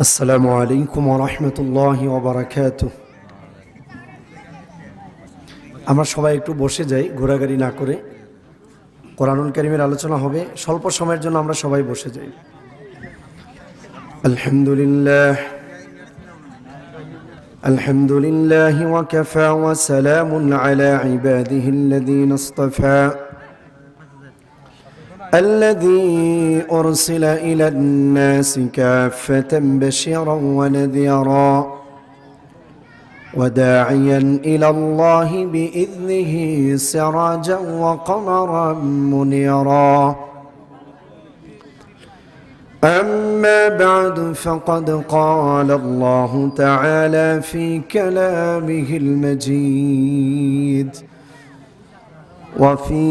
আসসালামু আলাইকুম ওয়া রাহমাতুল্লাহি ওয়া বারাকাতুহু। আমরা সবাই একটু বসে যাই, ঘোরাঘুরি না করে। কোরআনুল কারীমের আলোচনা হবে, স্বল্প সময়ের জন্য আমরা সবাই বসে যাই। আলহামদুলিল্লাহ আলহামদুলিল্লাহি ওয়া কাফা ওয়া সালামুন আলা ইবাদিহিল্লাযীনা ইসতাফা الذي أرسل إلى الناس كافة بشيرا ونذيرا وداعيا إلى الله بإذنه سراجا وقمرا منيرا أما بعد فقد قال الله تعالى في كلامه المجيد وفي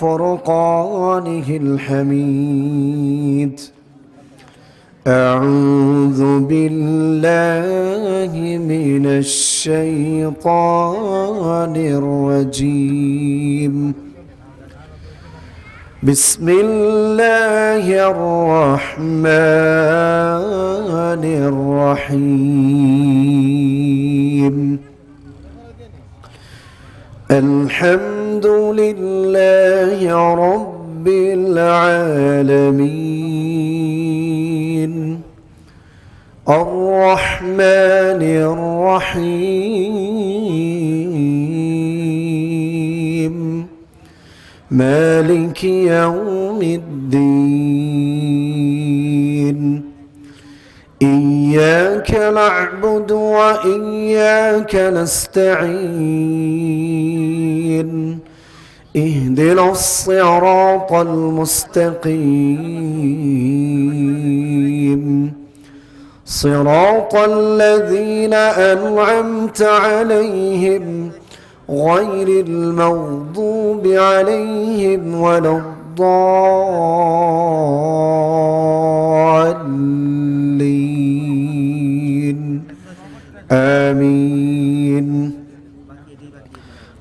فرقانه الحميد أعوذ بالله من الشيطان الرجيم بسم الله الرحمن الرحيم الحمد لله رب العالمين الرحمن الرحيم مالك يوم الدين إياك نعبد وإياك نستعين اهدنا الصراط المستقيم صراط الذين أنعمت عليهم غير المغضوب عليهم ولا الضالين آمين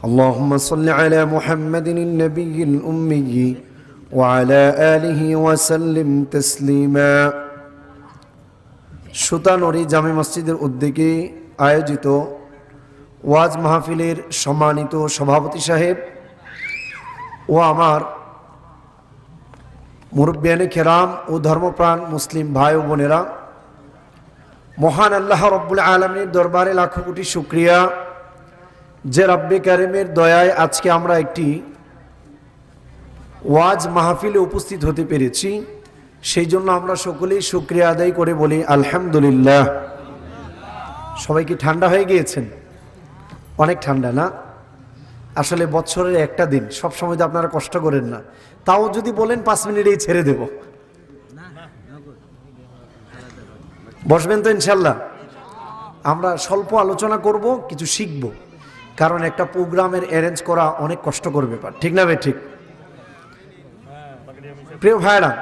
اللهم صل على محمد النبي الأمي وعلى آله وسلم تسليما সুতানরি জামে মসজিদের উদ্যোগে আয়োজিত ওয়াজ মাহফিলের সম্মানিত সভাপতি সাহেব ও আমার মুরব্বিয়ানে কেরাম ও ধর্মপ্রাণ মুসলিম ভাই ও বোনেরা, মহান আল্লাহ রব্বুল আলামিনের দরবারে লাখো কোটি শুকরিয়া যে রব্বে কারিমের দয়ায় আজকে আমরা একটি ওয়াজ মাহফিলে উপস্থিত হতে পেরেছি। সেই জন্য আমরা সকলেই শুকরিয়া আদায় করে বলি আলহামদুলিল্লাহ। সবাই কি ঠান্ডা হয়ে গিয়েছেন? অনেক ঠান্ডা না? আসলে বছরের একটা দিন, সব সময় তো আপনারা কষ্ট করেন না, তাও যদি বলেন 5 মিনিটেই ছেড়ে দেব। বসবেন তো ইনশাল্লাহ? আমরা স্বল্প আলোচনা করব, কিছু শিখব, কারণ একটা প্রোগ্রামের অ্যারেঞ্জ করা অনেক কষ্টকর ব্যাপার, ঠিক না ভাই? ঠিক। প্রিয় ভাইরা,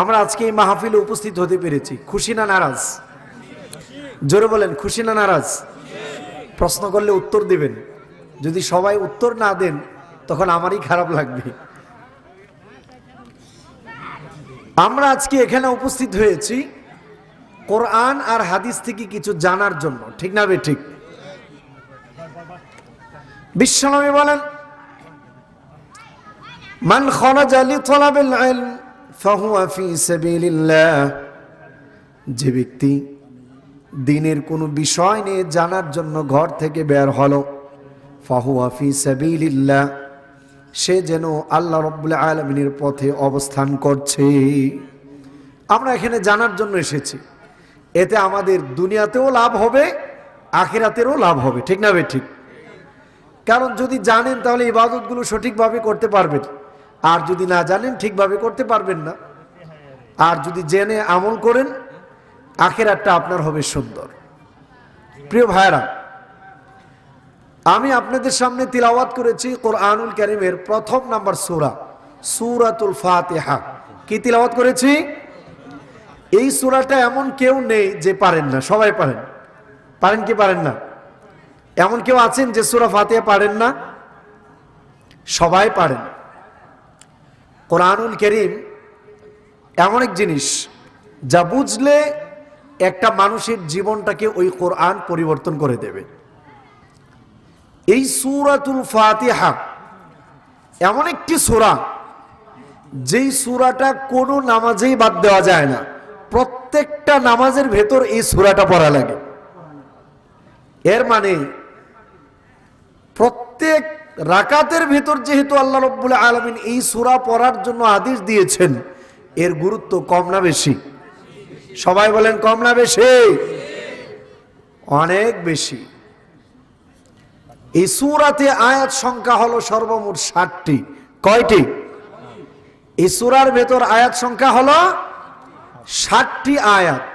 আমরা আজকে এই মাহফিলে উপস্থিত হতে পেরেছি, খুশি না নারাজ? জোরে বলেন, খুশি না নারাজ? প্রশ্ন করলে উত্তর দিবেন, যদি সবাই উত্তর না দেন তখন আমারই খারাপ লাগবে। আমরা আজকে এখানে উপস্থিত হয়েছি কোরআন আর হাদিস থেকে কিছু জানার জন্য, ঠিক না ভাই? ঠিক। বিশ্বনবী বলেন, মান খারাজা লিতালাবিল ইলম ফাহুয়া ফি সাবিলিল্লাহ, যে ব্যক্তি দিনের কোনো বিষয় নিয়ে জানার জন্য ঘর থেকে বের হলো, ফাহুয়া ফি সাবিলিল্লাহ, সে যেন আল্লাহ রাব্বুল আলামিনের পথে অবস্থান করছে। আমরা এখানে জানার জন্য এসেছি, এতে আমাদের দুনিয়াতেও লাভ হবে, আখিরাতেরও লাভ হবে, ঠিক না ভাই? ঠিক। কারণ যদি জানেন তাহলে ইবাদতগুলো সঠিকভাবে করতে পারবেন, আর যদি না জানেন ঠিকভাবে করতে পারবেন না। আর যদি জেনে আমল করেন, আখিরাতটা আপনার হবে সুন্দর। প্রিয় ভাইরা, আমি আপনাদের সামনে তিলাওয়াত করেছি কোরআনুল কারীমের প্রথম নাম্বার সূরা, সূরাতুল ফাতিহা। কি তিলাওয়াত করেছি? এই সূরাটা এমন কেউ নেই যে পারেন না, সবাই পারেন। পারেন কি পারেন না? এমন কেউ আছেন যে সূরা ফাতিহা পারেন না? সবাই পারেন। কোরআনুল কারীম এমন এক জিনিস যা বুঝলে একটা মানুষের জীবনটাকে ওই কোরআন পরিবর্তন করে দেবে। এই সূরাতুল ফাতিহা এমন একটি সূরা, যেই সূরাটা কোনো নামাজেই বাদ দেওয়া যায় না। প্রত্যেকটা নামাজের ভেতর এই সূরাটা পড়া লাগে। এর মানে প্রত্যেক রাকাতের ভেতর যেহেতু আল্লাহ রাব্বুল আলামিন এই সূরা পড়ার জন্য আদেশ দিয়েছেন, এর গুরুত্ব কম না বেশি? সবাই বলেন, কম না বেশি? অনেক বেশি। এই সূরাতে আয়াত সংখ্যা হলো সর্বমোট 60টি। কয়টি? এই সূরার ভেতর আয়াত সংখ্যা হলো 60টি আয়াত।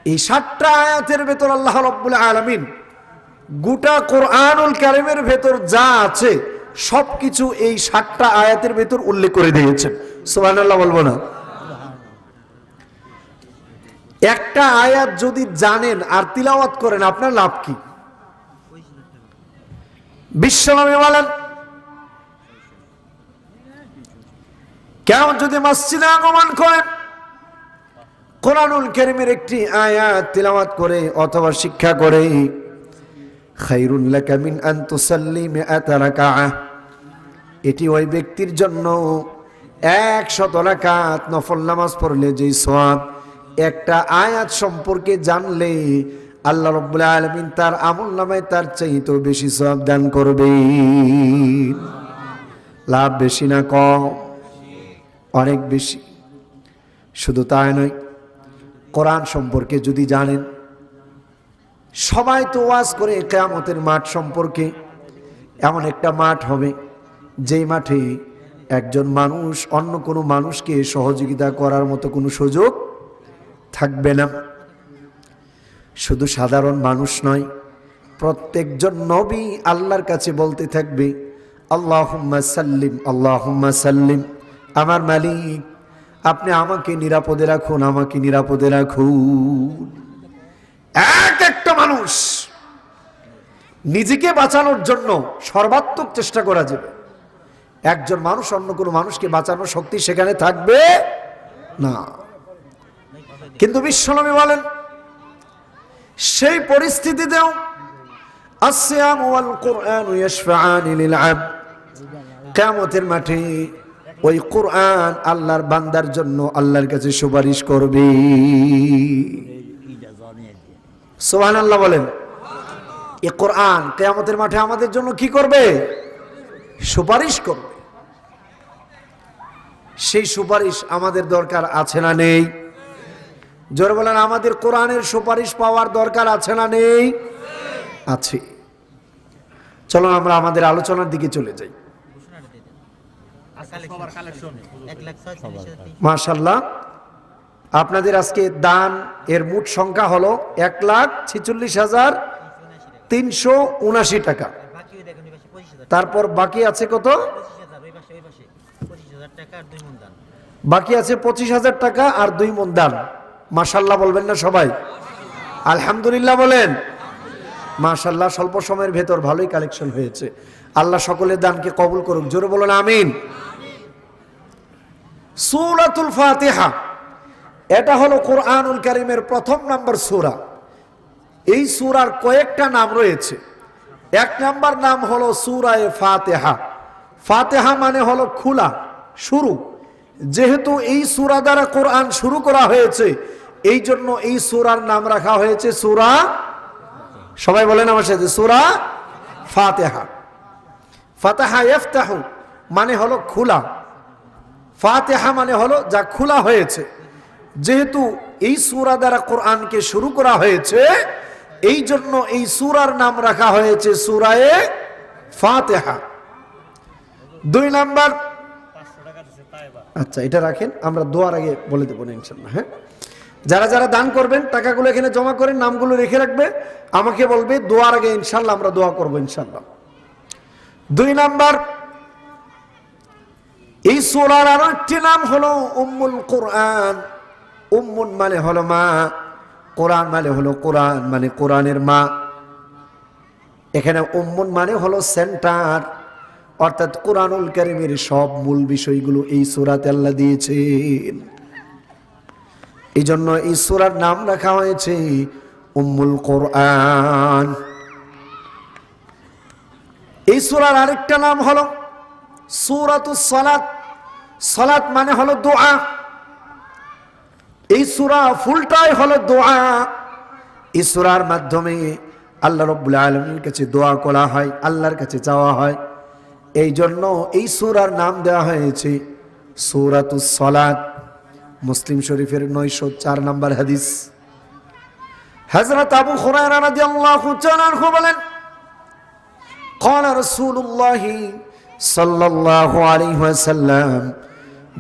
এই 60টা আয়াতের ভেতর আল্লাহ রাব্বুল আলামিন গোটা কোরআনুল কারীমের ভেতর যা আছে সবকিছু এই 60টা আয়াতের ভেতর উল্লেখ করে দিয়েছেন। সুবহানাল্লাহ বলবো না? একটা আয়াত যদি জানেন আর তিলাওয়াত করেন, আপনার লাভ কি? বিশ্বনবী বলেন, কেউ যদি মসজিদে আগমন করেন, কোরআনুল কারীমের একটি আয়াত তিলাওয়াত করে অথবা শিক্ষা করে, খায়রুন লাকা মিন আন তুসাল্লি মিআতা রাকাআহ, এটি ওই ব্যক্তির জন্য 100 রাকাত নফল নামাজ পড়লে যে সওয়াব, একটা আয়াত সম্পর্কে জানলে আল্লাহ রাব্বুল আলামিন তার আমলনামায় তার চাইতেও বেশি সওয়াব দান করবে। লাভ বেশি না কম? অনেক বেশি। শুধু তাই নয়, কোরআন সম্পর্কে যদি জানেন, সবাই তো ওয়াজ করে কিয়ামতের মাঠ সম্পর্কে। এমন একটা মাঠ হবে যেই মাঠে একজন মানুষ অন্য কোনো মানুষকে সহযোগিতা করার মতো কোনো সুযোগ থাকবে না। শুধু সাধারণ মানুষ নয়, প্রত্যেকজন নবী আল্লাহর কাছে বলতে থাকবে, আল্লাহুম্মা সাল্লিম, আল্লাহুম্মা সাল্লিম, আমার মালিক আপনি আমাকে নিরাপদে রাখুন, আমাকে নিরাপদে রাখুন। এক একটা মানুষ নিজেকে বাঁচানোর জন্য সর্বাত্মক চেষ্টা করা যাবে। একজন মানুষ অন্য কোনো মানুষকে বাঁচানোর শক্তি সেখানে থাকবে না। কিন্তু বিশ্বনবী বলেন, সেই পরিস্থিতিতেও আসসিয়াম ওয়াল কুরআন ইয়াশফাআনি লিল আবদ, কিয়ামতের মাঠে ওই কুরআন আল্লাহর বান্দার জন্য আল্লাহর কাছে সুপারিশ করবে। সুবহানাল্লাহ বলেন। এই কোরআন কিয়ামতের মাঠে আমাদের জন্য কি করবে? সুপারিশ করবে। সেই সুপারিশ আমাদের দরকার আছে না নেই? জোরে বলেন, আমাদের কোরআনের সুপারিশ পাওয়ার দরকার আছে না নেই? আছে। চলো আমরা আমাদের আলোচনার দিকে চলে যাই। মাশাআল্লাহ, আপনাদের আজকে দান এর মোট সংখ্যা হলো 1,46,379 টাকা। তারপর বাকি আছে কত? বাকি আছে 25,000 টাকা আর 2 মণ দান। মাশাআল্লাহ বলবেন না সবাই? আলহামদুলিল্লাহ বলেন। মাশাআল্লাহ, স্বল্প সময়ের ভেতর ভালোই কালেকশন হয়েছে। আল্লাহ সকলের দানকে কবুল করুক। জোরে বলুন আমিন। সূরাতুল ফাতিহা, এটা হলো কোরআনুল কারীমের প্রথম নাম্বার সূরা। এই সূরার কয়েকটা নাম রয়েছে। এক নাম্বার নাম হলো সূরায়ে ফাতিহা। ফাতিহা মানে হলো খোলা, শুরু। যেহেতু এই সূরা দ্বারা কোরআন শুরু করা হয়েছে, এই জন্য এই সূরার নাম রাখা হয়েছে সূরা, সবাই বলেন আমার সাথে, সূরা ফাতিহা। ফাতাহা ইফতাহু মানে হলো খোলা, ফাতিহা মানে হলো যা খোলা হয়েছে। যেহেতু এই সূরা দ্বারা কোরআনকে শুরু করা হয়েছে, এই জন্য এই সূরার নাম রাখা হয়েছে সূরায়ে ফাতিহা। 2 নাম্বার, আচ্ছা এটা রাখেন, আমরা দোয়ার আগে বলে দেবো না ইনশাআল্লাহ। হ্যাঁ, যারা যারা দান করবেন টাকাগুলো এখানে জমা করে নামগুলো রেখে রাখবে, আমাকে বলবে দোয়ার আগে ইনশাআল্লাহ আমরা দোয়া করবো ইনশাআল্লাহ। 2 নাম্বার, এই সূরার আরো একটি নাম হলো উম্মুল কোরআন। উম্মুন মানে হলো মা, কোরআন মানে হলো কোরআন মানে কোরআনের মা। এখানে উম্মুন মানে হলো সেন্টার, অর্থাৎ কোরআনুল কারীমের সব মূল বিষয়গুলো এই সূরাতে আল্লাহ দিয়েছেন। এই জন্য এই সূরার নাম রাখা হয়েছে উম্মুল কোরআন। এই সূরার আরেকটা নাম হলো সূরাতুস সালাত। সালাত মানে হলো দোয়া। এই সূরা ফুলটাই হলো দোয়া। এই সূরার মাধ্যমে আল্লাহ রাব্বুল আলামিনের কাছে দোয়া করা হয়, আল্লাহর কাছে চাওয়া হয়। এই জন্য এই সূরার নাম দেওয়া হয়েছে সূরাতুস সালাত। মুসলিম শরীফের 904 নম্বর হাদিস। হযরত আবু হুরায়রা রাদিয়াল্লাহু তাআলা আনহু বলেন, قال رسول الله صلى الله عليه وسلم,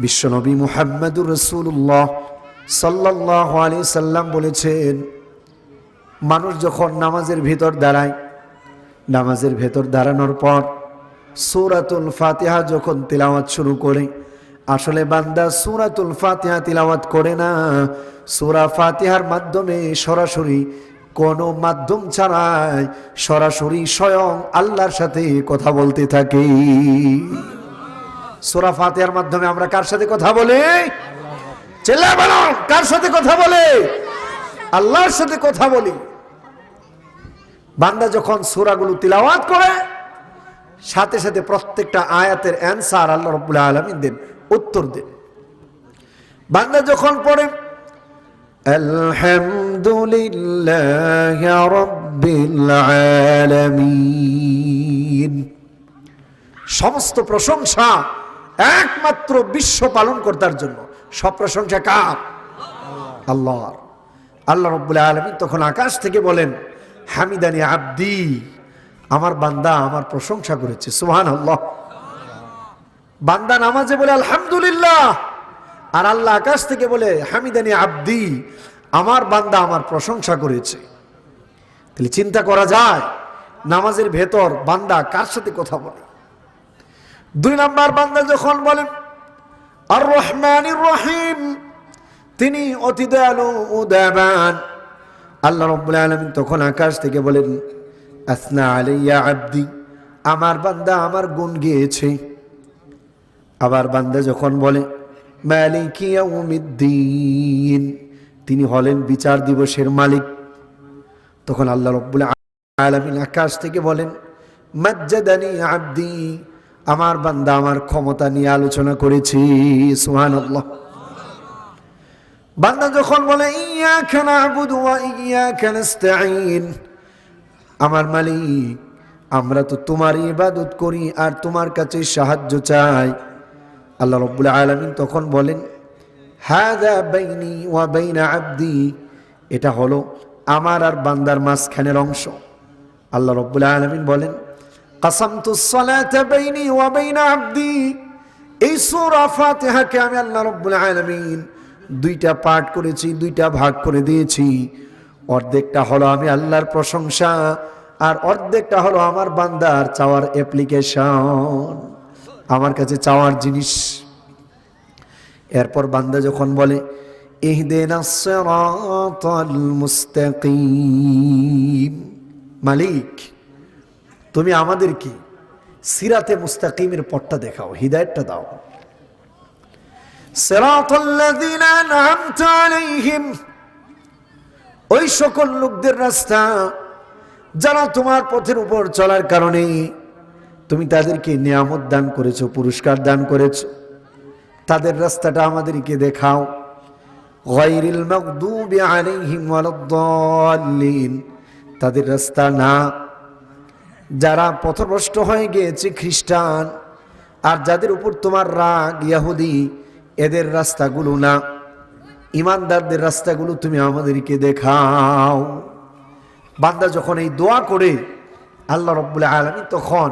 বিশ্বনবী মুহাম্মদুর রাসূলুল্লাহ সাল্লাল্লাহু আলাইহি সাল্লাম বলেছেন, মানুষ যখন নামাজের ভিতর দাঁড়ায়, নামাজের ভেতর দাঁড়ানোর পর সূরাতুল ফাতিহা যখন তিলাওয়াত শুরু করে, আসলে বান্দা সূরাতুল ফাতিহা তিলাওয়াত করে না, সূরা ফাতিহার মাধ্যমে সরাসরি কোনো মাধ্যম ছাড়াই সরাসরি স্বয়ং আল্লাহর সাথে কথা বলতে থাকে। সূরা ফাতিহার মাধ্যমে আমরা কার সাথে কথা বলি? চিল্লায়ে বলুন, কার সাথে কথা বলে? আল্লাহর সাথে কথা বলি। বান্দা যখন সূরাগুলো তিলাওয়াত করে, সাথে সাথে প্রত্যেকটা আয়াতের অ্যানসার আল্লাহ রাব্বুল আলামিন দেন, উত্তর দেন। বান্দা যখন পড়ে আলহামদুলিল্লাহি রাব্বিল আলামিন, সমস্ত প্রশংসা একমাত্র বিশ্ব পালনকর্তার জন্য। সব প্রশংসা কার? আল্লাহর। আল্লাহ রাব্বুল আলামিন তখন আকাশ থেকে বলেন, হামিদানি আব্দি, আমার বান্দা আমার প্রশংসা করেছে। সুবহানাল্লাহ। বান্দা নামাজে বলে আলহামদুলিল্লাহ, আর আল্লাহ আকাশ থেকে বলে হামিদানি আব্দি, আমার বান্দা আমার প্রশংসা করেছে। তাহলে চিন্তা করা যায় নামাজের ভেতর বান্দা কার সাথে কথা বলে। 2 নাম্বার, বান্দা যখন বলেন আর রহমানির রহিম, তিনি অতি দয়ালু ও দয়াবান, আল্লাহ রাব্বুল আলামিন তখন আকাশ থেকে বলেন আসনা আলাইয়া আব্দি, আমার বান্দা আমার গুণ গেয়েছে। আবার বান্দা যখন বলে মালিকি ইয়াউমিদ্দিন, তিনি হলেন বিচার দিবসের মালিক, তখন আল্লাহ রাব্বুল আলামিন আকাশ থেকে বলেন মাজ্জাদানি আব্দি, আমার বান্দা আমার ক্ষমতা নিয়ে আলোচনা করেছে। সুবহানাল্লাহ। বান্দা যখন বলে ইয়াকা না'বুদু ওয়া ইয়াকা নাস্তাঈন, আমার মালিক আমরা তো তোমার ইবাদত করি আর তোমার কাছে সাহায্য চাই, আল্লাহ রাব্বুল আলামিন তখন বলেন হাযা বাইনি ওয়া বাইনা আব্দি, এটা হলো আমার আর বান্দার মাঝখানের অংশ। আল্লাহ রাব্বুল আলামিন বলেন কাসামতুস সালাতা বাইনি ওয়া বাইনা আব্দি, এই সূরা ফাতিহাকে আমি আল্লাহ রাব্বুল আলামিন 2টা পার্ট করেছি, 2টা ভাগ করে দিয়েছি। অর্ধেকটা হলো আমি আল্লাহর প্রশংসা, আর অর্ধেকটা হলো আমার বান্দার চাওয়ার অ্যাপ্লিকেশন, আমার কাছে চাওয়ার জিনিস। এরপর বান্দা যখন বলে ইহদিনাস সিরাতাল মুস্তাকিম, মালিক তুমি আমাদেরকে সিরাতে মুস্তাকিমের পথটা দেখাও, হিদায়াতটা দাও। সিরাতাল্লাযীনা আন'আমতা আলাইহিম, ওই সকল লোকদের রাস্তা যারা তোমার পথের উপর চলার কারণে তুমি তাদেরকে নিয়ামত দান করেছো, পুরস্কার দান করেছো, তাদের রাস্তাটা আমাদেরকে দেখাও। গায়রিল মাগদুবি আলাইহিম ওয়ালাদ-দাল্লিন, তাদের রাস্তা না, যারা পথভ্রষ্ট হয়ে গিয়েছে খ্রিস্টান, আর যাদের উপর তোমার রাগ ইহুদি, এদের রাস্তাগুলো না, ইমানদারদের রাস্তাগুলো তুমি আমাদেরকে দেখাও। বান্দা যখন এই দোয়া করে, আল্লাহ রাব্বুল আলামিন তখন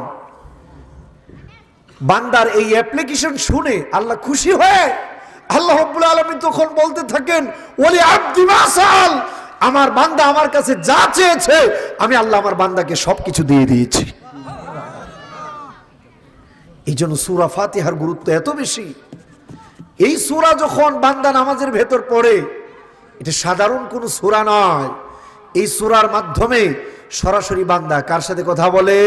বান্দার এই অ্যাপ্লিকেশন শুনে আল্লাহ খুশি হয়ে আল্লাহ রাব্বুল আলামিন তখন বলতে থাকেন ওয়ালি আব্দি মা সাল, আমার বান্দা আমার কাছে যা চেয়েছে আমি আল্লাহ আমার বান্দাকে সবকিছু দিয়ে দিয়েছি। এই জন্য সূরা ফাতিহার গুরুত্ব এত বেশি। এই সূরা যখন বান্দা নামাজের ভেতর পড়ে, এটা সাধারণ কোনো সূরা নয়। এই সূরার মাধ্যমে সরাসরি বান্দা কার সাথে কথা বলে?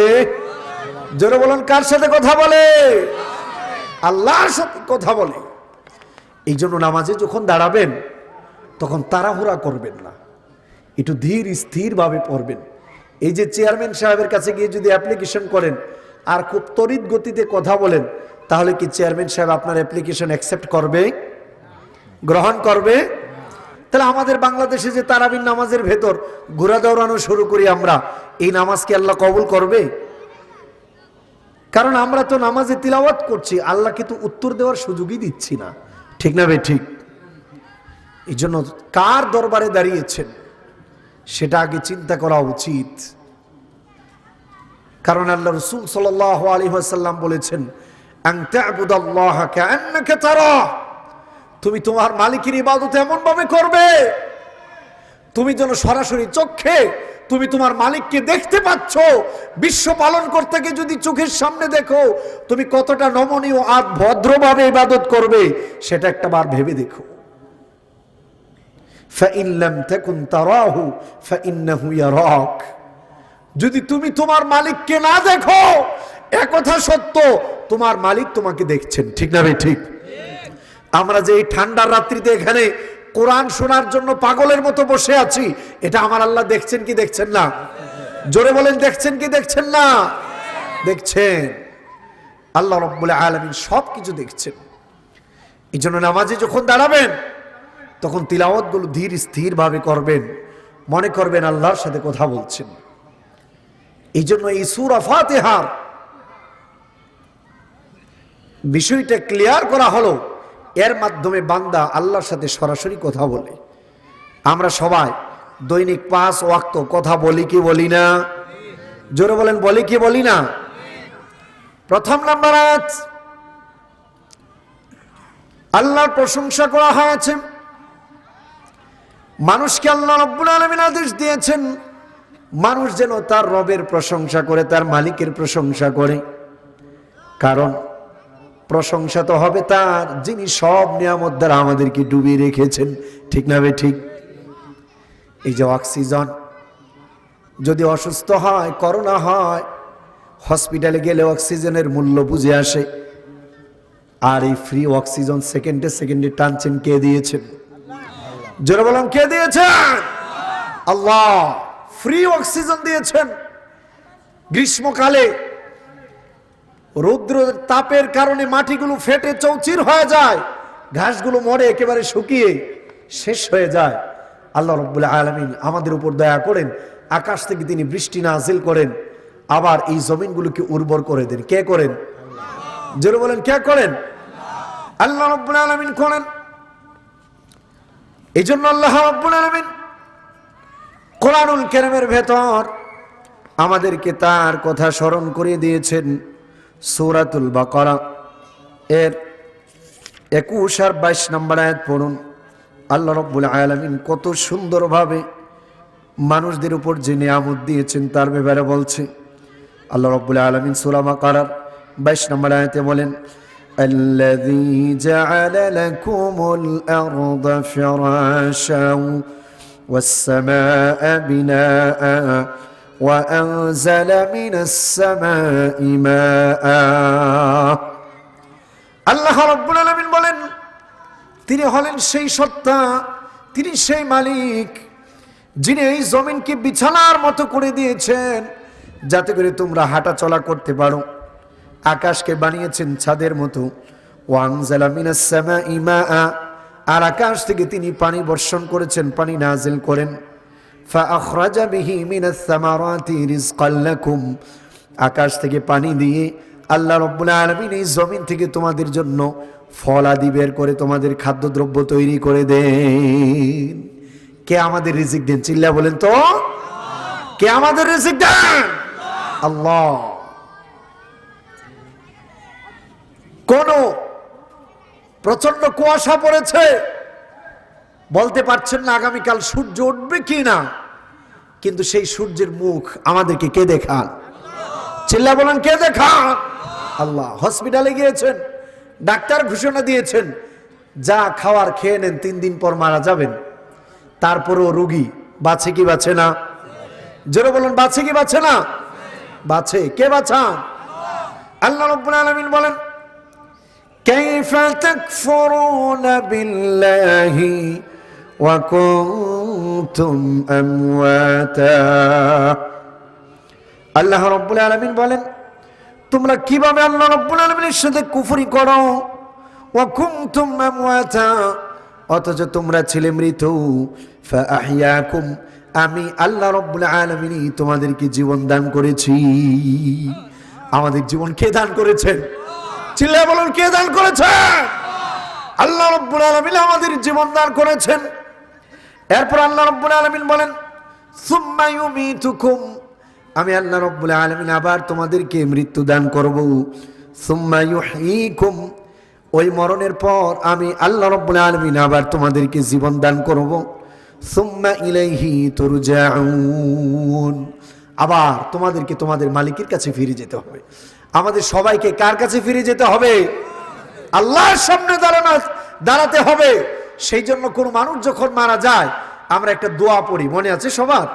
জোরে বলুন, কার সাথে কথা বলে? আল্লাহর সাথে কথা বলে। এই জন্য নামাজে যখন দাঁড়াবেন তখন তাড়াহুড়া করবেন না, একটু ধীর স্থিরভাবে পড়বেন। এই যে চেয়ারম্যান সাহেবের কাছে গিয়ে যদি অ্যাপ্লিকেশন করেন আর খুব তড়িৎ গতিতে কথা বলেন, তাহলে কি চেয়ারম্যান সাহেব আপনার অ্যাপ্লিকেশন অ্যাকসেপ্ট করবে, গ্রহণ করবে? তাহলে আমাদের বাংলাদেশে যে তারাবির নামাজের ভেতর ঘোরা দৌড়ানো শুরু করি আমরা, এই নামাজ কি আল্লাহ কবুল করবে? কারণ আমরা তো নামাজে তিলাওয়াত করছি, আল্লাহ কিন্তু উত্তর দেওয়ার সুযোগই দিচ্ছি না, ঠিক না ভাই? ঠিক। এই জন্য কার দরবারে দাঁড়িয়েছেন সেটা আগে চিন্তা করা উচিত। কারণ আল্লাহ রাসূল সাল্লাল্লাহু আলাইহি ওয়াসাল্লাম বলেছেন, আন তা'বুদাল্লাহা কাআন্নাকা তারাহ, তুমি তোমার মালিকের ইবাদত এমন ভাবে করবে তুমি যেন সরাসরি চোখে তুমি তোমার মালিককে দেখতে পাচ্ছ। বিশ্ব পালন করতে গিয়ে যদি চোখের সামনে দেখো, তুমি কতটা নমনীয় আর ভদ্রভাবে ইবাদত করবে সেটা একটা বার ভেবে দেখো। فَإِن لَّمْ تَكُنْ تَرَاهُ فَإِنَّهُ يَرَاكَ, যদি তুমি তোমার মালিককে না দেখো, একথা সত্য, তোমার মালিক তোমাকে দেখছেন, ঠিক না ভাই? ঠিক। আমরা যে এই ঠান্ডার রাত্রিতে এখানে কোরআন শোনার জন্য পাগলের মতো বসে আছি, এটা আমার আল্লাহ দেখছেন কি দেখছেন না? জোরে বলেন, দেখছেন কি দেখছেন না? দেখছেন। আল্লাহ রাব্বুল আলামিন সবকিছু দেখছেন। এই জন্য নামাজে যখন দাঁড়াবেন তখন তিলাওয়াতগুলো ধীর স্থির ভাবে করবেন, মনে করবেন আল্লাহর সাথে কথা বলছেন। এই জন্য এই সূরা ফাতিহার বিষয়টা ক্লিয়ার করা হলো, এর মাধ্যমে বান্দা আল্লাহর সাথে সরাসরি কথা বলে। আমরা সবাই দৈনিক 5 ওয়াক্ত কথা বলি কি বলি না? জোরে বলেন, বলি কি বলি না? প্রথম নাম্বার আয়াত, আল্লাহর প্রশংসা করা হয়েছে। মানুষকে আল্লাহ রাব্বুল আলামিন আদেশ দিয়েছেন মানুষ যেন তার রবের প্রশংসা করে, তার মালিকের প্রশংসা করে। কারণ প্রশংসা তো হবে তার, যিনি সব নিয়ামত দ্বারা আমাদেরকে ডুবিয়ে রেখেছেন, ঠিক না ভাই? ঠিক। এই যে অক্সিজেন, যদি অসুস্থ হয়, করোনা হয়, হসপিটালে গেলে অক্সিজেনের মূল্য বুঝে আসে। আর এই ফ্রি অক্সিজেন সেকেন্ডে সেকেন্ডে টানছেন কে দিয়েছেন? জোরে বলুন, কে দিয়েছেন? আল্লাহ ফ্রি অক্সিজেন দিয়েছেন। গ্রীষ্মকালে রৌদ্র তাপের কারণে মাটিগুলো ফেটে চৌচির হয়ে যায়, ঘাসগুলো মরে একেবারে শুকিয়ে শেষ হয়ে যায়। আল্লাহ রাব্বুল আলামিন আমাদের উপর দয়া করেন, আকাশ থেকে তিনি বৃষ্টি নাজিল করেন, আবার এই জমিনগুলোকে উর্বর করে দেন। কে করেন? জোরে বলেন, কে করেন? আল্লাহ রাব্বুল আলামিন করেন। এই জন্য আল্লাহ রাব্বুল আলামিন কোরআনুল কারীমের ভেতর আমাদেরকে তার কথা স্মরণ করিয়ে দিয়েছেন। সূরাতুল বাকারা এর 21 আর 22 নম্বর আয়াত পড়ুন। আল্লাহ রাব্বুল আলামিন কত সুন্দরভাবে মানুষদের উপর যে নিয়ামত দিয়েছেন তার ব্যাপারে বলছে। আল্লাহ রাব্বুল আলামিন সূরা বাকারার 22 নম্বর আয়াতে বলেন, আল্লাযী জাআলা লাকুমুল আরদা ফিরাশাও ওয়াস সামাআ বিনাআ وأنزل من السماء ماء। আল্লাহ রাব্বুল আলামিন বলেন, তিনি হলেন সেই সত্তা, তিনি সেই মালিক যিনি এই জমিনকে বিছানার মতো করে দিয়েছেন যাতে করে তোমরা হাঁটা চলা করতে পারো। আকাশকে বানিয়েছেন ছাদের মতো। ওয়ানজালা মিনাস সামাই মাআ, আর আকাশ থেকে তিনি পানি বর্ষণ করেছেন, পানি নাজিল করেন। فأخرج به من الثمرات رزقا لكم, আকাশ থেকে পানি দিয়ে আল্লাহ রাব্বুল আলামিন এই জমিন থেকে তোমাদের জন্য ফলাদি বের করে তোমাদের খাদ্যদ্রব্য তৈরি করে দেন। কে আমাদের রিজিক দেন? চিল্লা বলেন তো, কে আমাদের রিজিক দেন? আল্লাহ। কোন প্রচন্ড কুয়াশা পড়েছে, বলতে পারছেন না আগামীকাল সূর্য উঠবে কি না, কিন্তু সেই সূর্যের মুখ আমাদেরকে কে দেখান? চিল্লা বলেন, কে দেখান? আল্লাহ। হসপিটালে গিয়েছেন, ডাক্তার ঘোষণা দিয়েছেন যা খাওয়ার খেয়ে নেন, 3 দিন পর মারা যাবেন। তারপরেও রোগী বাঁচে কি বাঁচে না? জোরে বলেন, বাঁচে কি বাঁচে না? বাঁচে। কে বাঁচান? আল্লাহ রাব্বুল আলামিন বলেন, কাইফা তাকফুরুনা বিল্লাহি وكنتم أمواتا আল্লাহ রাব্বুল আলামিন বলেন তোমরা কিভাবে আল্লাহ রাব্বুল আলামিনের সাথে কুফরি করো ওয়া কুনতুম আমওয়াতা অথচ তোমরা ছিলে মৃত ফাআহইয়াকুম আমি আল্লাহ রাব্বুল আলামিন তোমাদেরকে জীবন দান করেছি। আমাদের জীবন কে দান করেছেন? চিল্লায়ে বলুন কে দান করেছেন? আল্লাহ রাব্বুল আলামিন আমাদের জীবন দান করেছেন। এরপর আল্লাহ রাব্বুল আলামিন বলেন সুম্মা ইউমিতুকুম আমি আল্লাহ রাব্বুল আলামিন আবার তোমাদেরকে মৃত্যু দান করব। সুম্মা ইউহয়িকুম ওই মরণের পর আমি আল্লাহ রাব্বুল আলামিন আবার তোমাদেরকে জীবন দান করব। সুম্মা ইলাইহি তুরজাউন আবার তোমাদেরকে তোমাদের মালিকের কাছে ফিরে যেতে হবে। আমাদের সবাইকে কার কাছে ফিরে যেতে হবে? আল্লাহর সামনে দাঁড়াতে হবে। সেই জন্য কোন মানুষ যখন মারা যায় আমরা একটা দোয়া পড়ি, মনে আছে সবার?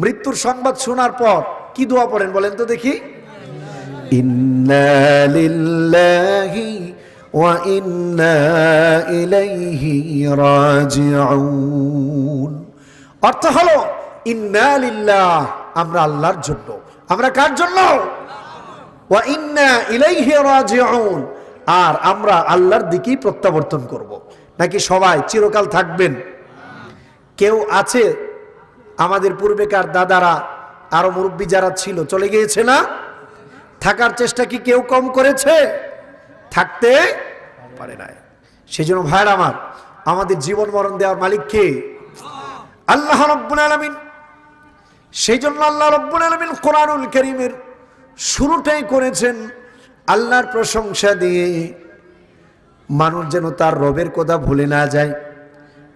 মৃত্যুর সংবাদ শোনার পর কি দোয়া পড়েন বলেন তো দেখি? ইন্না লিল্লাহি ওয়া ইন্না ইলাইহি রাজিউন। অর্থ হলো ইন্না লিল্লাহ আমরা আল্লাহর জন্য। আমরা কার জন্য? ওয়া ইন্না ইলাইহি রাজিউন আর আমরা আল্লাহর দিকেই প্রত্যাবর্তন করব। নাকি সবাই চিরকাল থাকবেন? কেউ আছে আমাদের পূর্বেকার দাদারা আরো মুরব্বী যারা ছিল চলে গিয়েছে না? থাকার চেষ্টা কি কেউ কম করেছে? থাকতে পারে না। সেজন্য ভাইরা আমার আমাদের জীবন মরণ দেওয়ার মালিক কে? আল্লাহ রাব্বুল আলামিন। সেই জন্য আল্লাহ রাব্বুল আলামিন কোরআনুল কারীমের শুরুটাই করেছেন আল্লাহর প্রশংসা দিয়ে, মানুষ যেন তার রবের কথা ভুলে না যায়।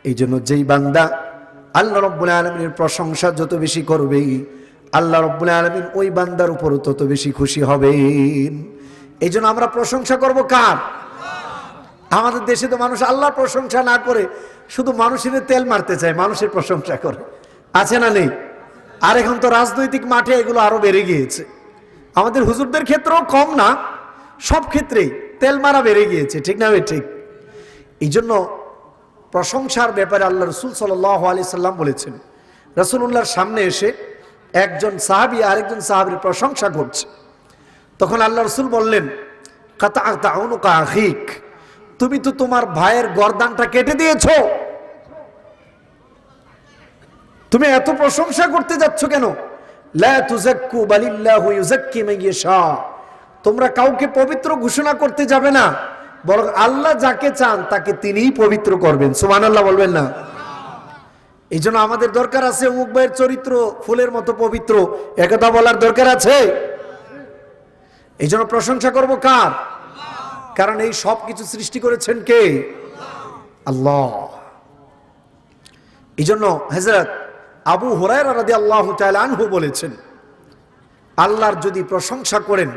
এই জন্য যেই বান্দা আল্লাহ রাব্বুল আলামিনের প্রশংসা যত বেশি করবে আল্লাহ রাব্বুল আলামিন ওই বান্দার উপর তত বেশি খুশি হবেন। এই জন্য আমরা প্রশংসা করব কার? আমাদের দেশে তো মানুষ আল্লাহর প্রশংসা না করে শুধু মানুষের তেল মারতে চায়, মানুষের প্রশংসা করে। আছে না নেই? আর এখন তো রাজনৈতিক মাঠে এগুলো আরো বেড়ে গিয়েছে। আমাদের হুজুরদের ক্ষেত্রেও কম না, সব ক্ষেত্রেই তেল মারা বেড়ে গিয়েছে, ঠিক না? ঠিক। এই জন্য প্রশংসার ব্যাপারে আল্লাহ রাসূল সাল্লাল্লাহু আলাইহি সাল্লাম বলেছেন, রাসূলুল্লাহর সামনে এসে একজন সাহাবী আরেকজন সাহাবীর প্রশংসা করছে। তখন আল্লাহ রাসূল বললেন, কাতা'তা উনুকা আখিক, তুমি তো তোমার ভাইয়ের গর্দানটা কেটে দিয়েছো, তুমি এত প্রশংসা করতে যাচ্ছ কেন? লা তুযাক্কু বালিল্লাহু ইউযাক্কি মান ইয়াশা, তোমরা কাউকে পবিত্র ঘোষণা করতে যাবে না, বরং আল্লাহ যাকে চান তাকে তিনিই পবিত্র করবেন। সুবহানাল্লাহ বলবেন না? এই জন্য আমাদের দরকার আছে অমুক ভাইয়ের চরিত্র ফুলের মতো পবিত্র, একথা বলার দরকার আছে। এই জন্য প্রশংসা করব কার? কারণ এই সব কিছু সৃষ্টি করেছেন কে? আল্লাহ। এই জন্য হযরত আবু হুরায়রা রাদিয়াল্লাহু তাআলা আনহু বলেছেন, আল্লাহর যদি প্রশংসা করেন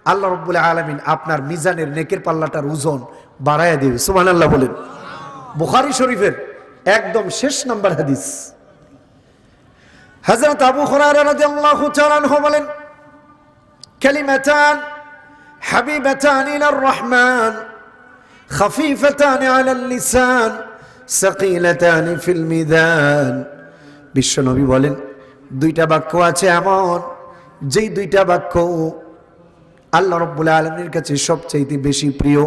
আল্লাহ রাব্বুল আলামিন আপনার মিজানের নেকের পাল্লাটার ওজন বাড়ায়া দেবে। সুবহানাল্লাহ বলেন। বুখারী শরীফের একদম শেষ নাম্বার হাদিস। হযরত আবু হুরায়রা রাদিয়াল্লাহু তাআলা আনহু বলেন, কালিমাতান হাবিবাতান ইলার রহমান খাফিফাতান আলাল লিসান সাকিলাতান ফিল মিজান। বিশ্বনবী বলেন, দুইটা বাক্য আছে এমন যেই দুইটা বাক্য আল্লাহ রাব্বুল আলামিনের কাছে সবচেয়ে বেশি প্রিয়,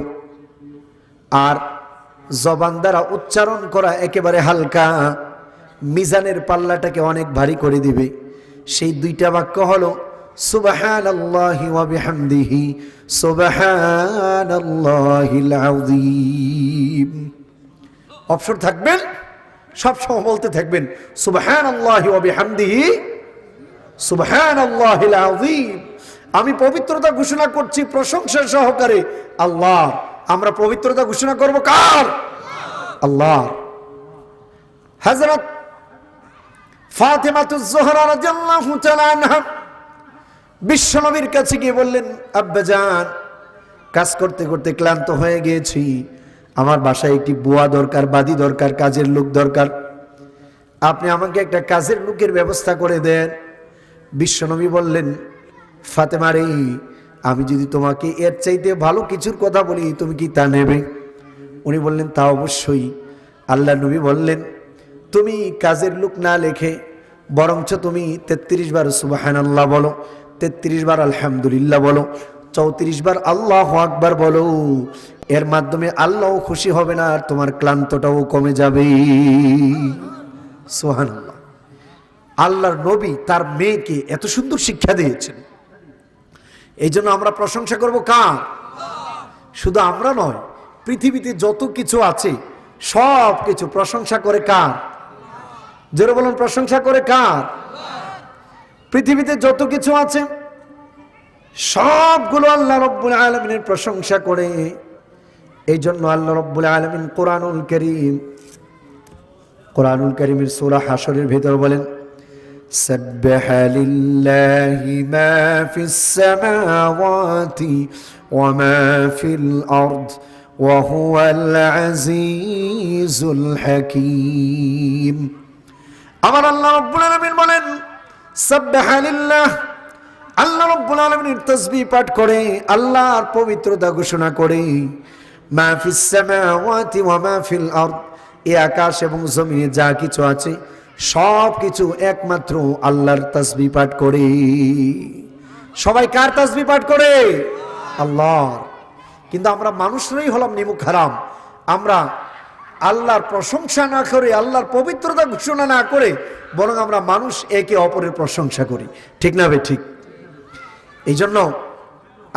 আর জবান দ্বারা উচ্চারণ করা একেবারে হালকা, মিজানের পাল্লাটাকে অনেক ভারী করে দিবে। সেই দুইটা বাক্য হলো সুবহানাল্লাহি ওয়া বিহামদিহি সুবহানাল্লাহিল আযীম। অবসর থাকবেন, সব সময় বলতে থাকবেন সুবহানাল্লাহি ওয়া বিহামদিহি সুবহানাল্লাহিল আযীম। আমি পবিত্রতা ঘোষণা করছি প্রশংসা সহকারে আল্লাহ। আমরা পবিত্রতা ঘোষণা করব কার? আল্লাহ। হযরত ফাতিমাতুজ জোহরা রাদিয়াল্লাহু তাআলা আনহা বিশ্বনবীর কাছে গিয়ে বললেন, আব্বাজান, কাজ করতে করতে ক্লান্ত হয়ে গিয়েছি, আমার বাসায় একটি বুয়া দরকার, বাদী দরকার, কাজের লোক দরকার, আপনি আমাকে একটা কাজের লোকের ব্যবস্থা করে দেন। বিশ্বনবী বললেন, ফাতেমা রে, আমি যদি তোমাকে এর চাইতে ভালো কিছুর কথা বলি তুমি কি তা নেবে? উনি বললেন, তা অবশ্যই। আল্লাহ নবী বললেন, তুমি কাজের লোক না লেখে বরঞ্চ তুমি 33 বার সুবহানাল্লাহ বলো, 33 বার আলহামদুলিল্লাহ বলো, 34 বার আল্লাহু আকবার বলো। এর মাধ্যমে আল্লাহও খুশি হবে না আর তোমার ক্লান্তটাও কমে যাবে। সুবহানাল্লাহ। আল্লাহর নবী তার মেয়েকে এত সুন্দর শিক্ষা দিয়েছেন, এই জন্য আমরা প্রশংসা করব কার? শুধু আমরা নয়, পৃথিবীতে যত কিছু আছে সব কিছু প্রশংসা করে কার? জোরে বলুন, প্রশংসা করে কার? পৃথিবীতে যত কিছু আছে সবগুলো আল্লাহ রাব্বুল আলামিনের প্রশংসা করে। এই জন্য আল্লাহ রাব্বুল আলামিন কোরআনুল কারীমের সূরা হাশরের ভিতর বলেন, সাব্বাহা লিল্লাহি মা ফিস সামাওয়াতি ওয়া মা ফিল আরদ ওয়া হুয়াল আজিজুল হাকীম। আমার আল্লাহ রাব্বুল আলামিন বলেন, সাব্বাহা লিল্লাহ, আল্লাহ রাব্বুল আলামিনের তাসবিহ পাঠ করে, আল্লাহর পবিত্রতা ঘোষণা করে। মা ফিস সামাওয়াতি ওয়া মা ফিল আরদ, এই আকাশ এবং জমিনে যা কিছু আছে সব কিছু একমাত্র আল্লাহর তাসবিহ পাঠ করে। সবাই কার তাসবিহ পাঠ করে? আল্লাহর। কিন্তু আমরা মানুষরাই হলাম নিমুখ হারাম। আমরা আল্লাহর প্রশংসা না করে, আল্লাহর পবিত্রতা ঘোষণা না করে, বরং আমরা মানুষ একে অপরের প্রশংসা করি। ঠিক না ভাই? ঠিক। এই জন্য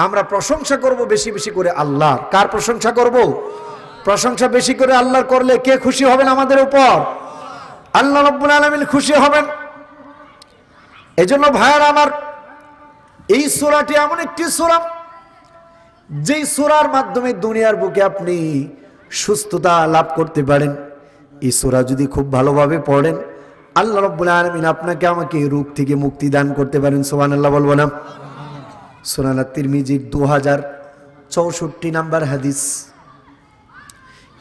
আমরা প্রশংসা করব বেশি বেশি করে আল্লাহর। কার প্রশংসা করব? প্রশংসা বেশি করে আল্লাহর করলে কে খুশি হবেন আমাদের উপর? আল্লাহ রাব্বুল আলামিন খুশি হবেন। এই জন্য ভাইয়ারা আমার, এই সূরাটি এমন একটি সূরা, যেই সূরার মাধ্যমে দুনিয়ার বুকে আপনি সুস্থতা লাভ করতে পারেন। এই সূরা যদি খুব ভালোভাবে পড়েন, আল্লাহ রাব্বুল আলামিন আপনাকে আমাকে রোগ থেকে মুক্তি দান করতে পারেন। সুবহানাল্লাহ বলবো না? সুনান তিরমিজির 2064 নাম্বার হাদিস।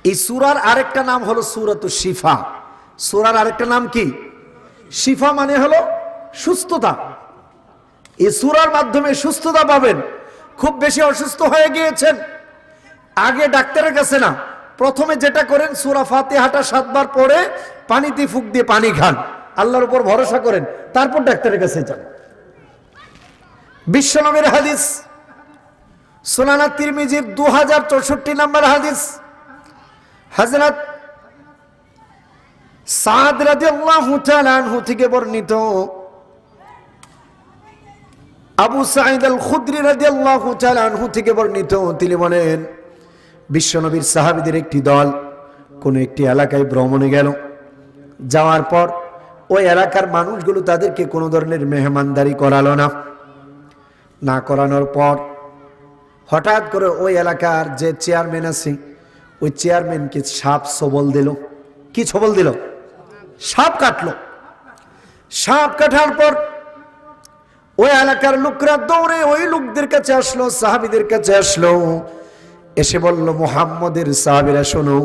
এই সূরার আরেকটা নাম হলো সূরাতুশ শিফা। সূরার আরেকটা নাম কি? শিফা মানে হলো সুস্থতা। এই সূরার মাধ্যমে সুস্থতা পাবেন। খুব বেশি অসুস্থ হয়ে গিয়েছেন, আগে ডাক্তারের কাছে না, প্রথমে যেটা করেন সূরা ফাতিহাটা 7 বার পড়ে পানিতে ফুঁক দিয়ে পানি খান, আল্লাহর উপর ভরসা করেন, তারপর ডাক্তারের কাছে যান। বিশ্বনবীর হাদিস, সুনান তিরমিজির 2064 নাম্বার হাদিস। হযরত সাদ রাদিয়াল্লাহু তাআলা আনহু থেকে বর্ণিত, আবু সাঈদ আল খুদরি রাদিয়াল্লাহু তাআলা আনহু থেকে বর্ণিত, তিনি বলেন, বিশ্বনবীর সাহাবীদের একটি দল কোন একটি এলাকায় ভ্রমণে গেল। যাওয়ার পর ওই এলাকার মানুষগুলো তাদেরকে কোনো ধরনের মেহমানদারি করালো না করানোর পর হঠাৎ করে ওই এলাকার যে চেয়ারম্যান আছে, ওই চেয়ারম্যানকে সাপ সবল দিল। কি সবল দিল? সাপ কাটলো। সাপ কাটার পর ওই এলাকার লোকরা দৌড়ে ওই লোকদের কাছে আসলো, সাহাবীদের কাছে আসলো, এসে বলল, মুহাম্মদের সাহাবীরা শোনো,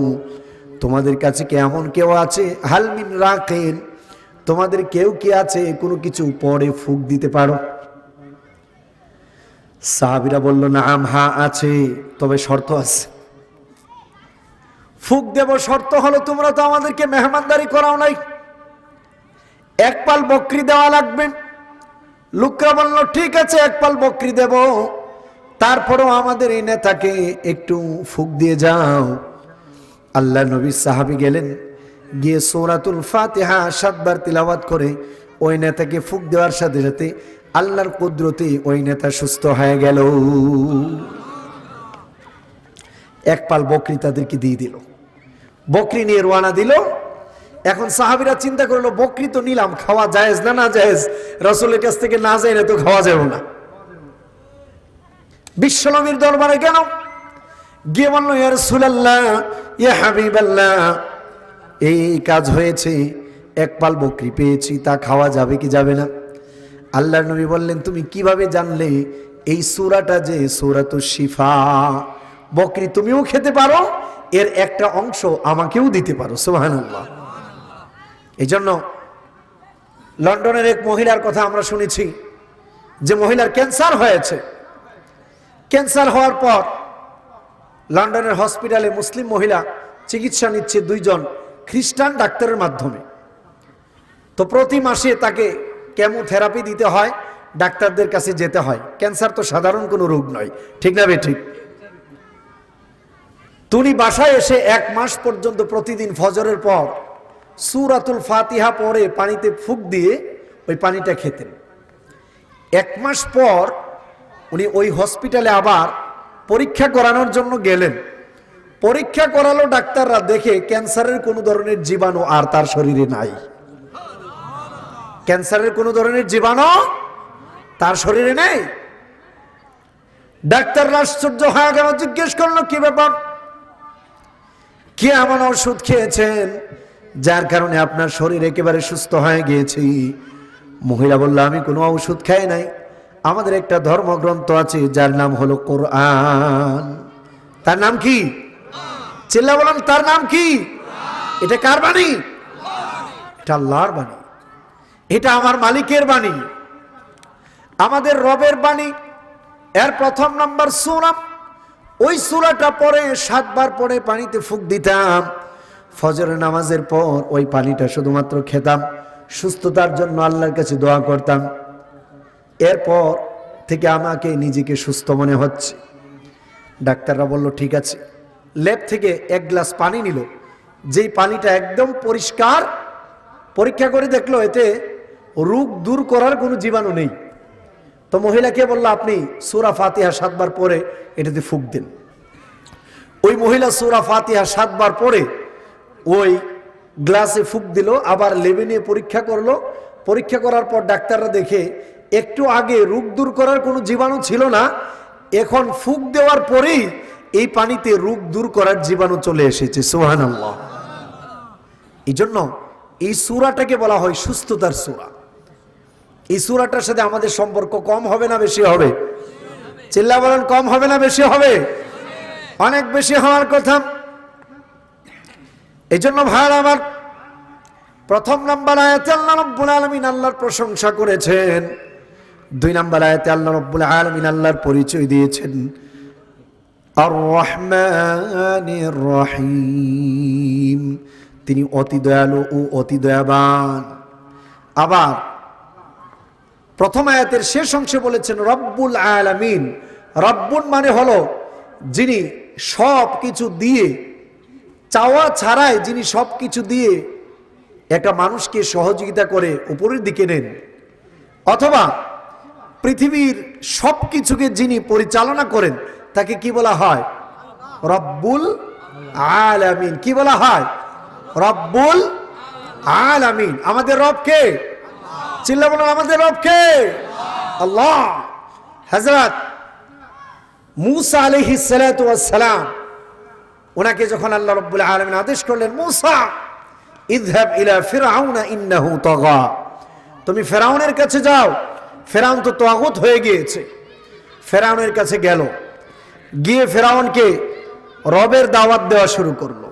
তোমাদের কাছে কি এমন কেউ আছে? হাল মিন রাকিন, তোমাদের কেউ কি আছে কোনো কিছু পরে ফুঁক দিতে পারো? সাহাবীরা বলল, নাম, হ্যাঁ আছে, তবে শর্ত আছে। ফুঁক দেব, শর্ত হলো তোমরা তো আমাদেরকে মেহমানদারি করাও নাই, এক পাল বকরি দেওয়া লাগবে। লোকরা বলল, ঠিক আছে, এক পাল বকরি দেব, তারপরও আমাদের এই নেতাকে একটু ফুঁক দিয়ে যাও। আল্লাহ নবী সাহাবী গেলেন, গিয়ে সূরাতুল ফাতিহা 7 বার তিলাওয়াত করে ওই নেতাকে ফুঁক দেওয়ার সাথে সাথে আল্লাহর কুদরতে ওই নেতা সুস্থ হয়ে গেল। এক পাল বকরি তাদেরকে দিয়ে দিল। বকরি নিয়ে রওনা দিল। এখন সাহাবীরা চিন্তা করলো, বকরি তো নিলাম, খাওয়া জায়েজ না না জায়েজ? রাসূলের কাছ থেকে না যাইলে তো খাওয়া যাবে না। বিশ্বনবীর দরবারে গেল, গিয়ে বলল, ইয়া রাসূলুল্লাহ, ইয়া হাবিবাল্লাহ, এই কাজ হয়েছে, এক পাল বকরি পেয়েছি, তা খাওয়া যাবে কি যাবে না? আল্লাহর নবী বললেন, তুমি কিভাবে জানলে এই সূরাটা যে সূরাতুশ শিফা? বকরি তুমিও খেতে পারো, এর একটা অংশ আমাকেও দিতে পারো। সুবহানাল্লাহ। এই জন্য লন্ডনের এক মহিলার কথা আমরা শুনেছি, যে মহিলার ক্যান্সার হয়েছে। ক্যান্সার হওয়ার পর লন্ডনের হসপিটালে মুসলিম মহিলা চিকিৎসা নিচ্ছে 2 জন, খ্রিস্টান ডাক্তারের মাধ্যমে। তো প্রতি মাসে তাকে কেমোথেরাপি দিতে হয়, ডাক্তারদের কাছে যেতে হয়। ক্যান্সার তো সাধারণ কোনো রোগ নয়, ঠিক না ঠিক? উনি বাসায় এসে 1 মাস পর্যন্ত প্রতিদিন ফজরের পর সূরাতুল ফাতিহা পড়ে পানিতে ফুঁক দিয়ে ওই পানিটা খেতেন। 1 মাস পর উনি ওই হসপিটালে আবার পরীক্ষা করানোর জন্য গেলেন। পরীক্ষা করালো, ডাক্তাররা দেখে ক্যান্সারের কোনো ধরনের জীবাণু আর তার শরীরে নাই। ক্যান্সারের কোনো ধরনের জীবাণু তার শরীরে নেই। ডাক্তাররা আশ্চর্য হয়ে গেল, জিজ্ঞেস করলো কি ব্যাপার, কি এমন ওষুধ খেয়েছেন যার কারণে আপনার শরীর একেবারে সুস্থ হয়ে গিয়েছে? মহিলা বলল, আমি কোনো ওষুধ খাই নাই, আমাদের একটা ধর্মগ্রন্থ আছে যার নাম হলো কোরআন। তার নাম কি? চিল্লা বলেন, তার নাম কি? এটা কার বাণী? এটা আল্লাহর বাণী, এটা আমার মালিকের বাণী, আমাদের রবের বাণী। এর প্রথম নাম্বার সূরা, ওই সূরাটা পরে 7 বার পরে পানিতে ফুঁক দিতাম। ফজরের নামাজের পর ওই পানিটা শুধুমাত্র খেতাম, সুস্থতার জন্য আল্লাহর কাছে দোয়া করতাম। এরপর থেকে আমাকে নিজেকে সুস্থ মনে হচ্ছে। ডাক্তাররা বলল ঠিক আছে। ল্যাব থেকে 1 গ্লাস পানি নিল, যেই পানিটা একদম পরিষ্কার, পরীক্ষা করে দেখলো এতে রোগ দূর করার কোনো জীবাণু নেই। তো মহিলাকে বলল, আপনি সূরা ফাতিহা 7 বার পরে এটাতে ফুঁক দেন। ওই মহিলা সূরা ফাতিহা 7 বার পরে ওই গ্লাসে ফুঁক দিল, আবার লেবে নিয়ে পরীক্ষা করলো। পরীক্ষা করার পর ডাক্তাররা দেখে একটু আগে রোগ দূর করার কোনো জীবাণু ছিল না, এখন ফুঁক দেওয়ার পরেই এই পানিতে রোগ দূর করার জীবাণু চলে এসেছে। সুবহানাল্লাহ। এই জন্য এই সূরাটাকে বলা হয় সুস্থতার সূরা। এই সূরাটার সাথে আমাদের সম্পর্ক কম হবে না বেশি হবে? চিল্লা বলেন, কম হবে না বেশি হবে? অনেক বেশি হওয়ার কথা। এই জন্য ভাইরা আমার, প্রথম নাম্বার আয়াতে আল্লাহ রাব্বুল আলামিন আল্লাহর প্রশংসা করেছেন। 2 নাম্বার আয়াতে আল্লাহ রাব্বুল আলামিন আল্লাহর পরিচয় দিয়েছেন, আর রহমানির রহিম, তিনি অতি দয়ালু ও অতি দয়াবান। আবার প্রথম আয়াতের শেষ অংশে বলেছেন রব্বুল আলামিন। রব্বুন মানে হলো যিনি সব কিছু দিয়ে, চাওয়া ছাড়াই যিনি সব কিছু দিয়ে একটা মানুষকে সহযোগিতা করে উপরের দিকে নেন, অথবা পৃথিবীর সব কিছুকে যিনি পরিচালনা করেন তাকে কি বলা হয়? রব্বুল আলামিন। কি বলা হয়? রব্বুল আলামিন। আমাদের রব কে? চিল্লা বলুন, আমাদের রব কে? আল্লাহ। হযরত মূসা আলাইহিস সালাতু ওয়াস সালাম, ওনাকে যখন আল্লাহ রাব্বুল আলামিন আদেশ করলেন, মূসা ইযহাব ইলা ফিরআউনা ইন্নাহু তাগা, তুমি ফেরাউনের কাছে যাও, ফেরাউন তো তাগুত হয়ে গিয়েছে। ফেরাউনের কাছে গেল, গিয়ে ফেরাউনকে রবের দাওয়াত দেওয়া শুরু করলো।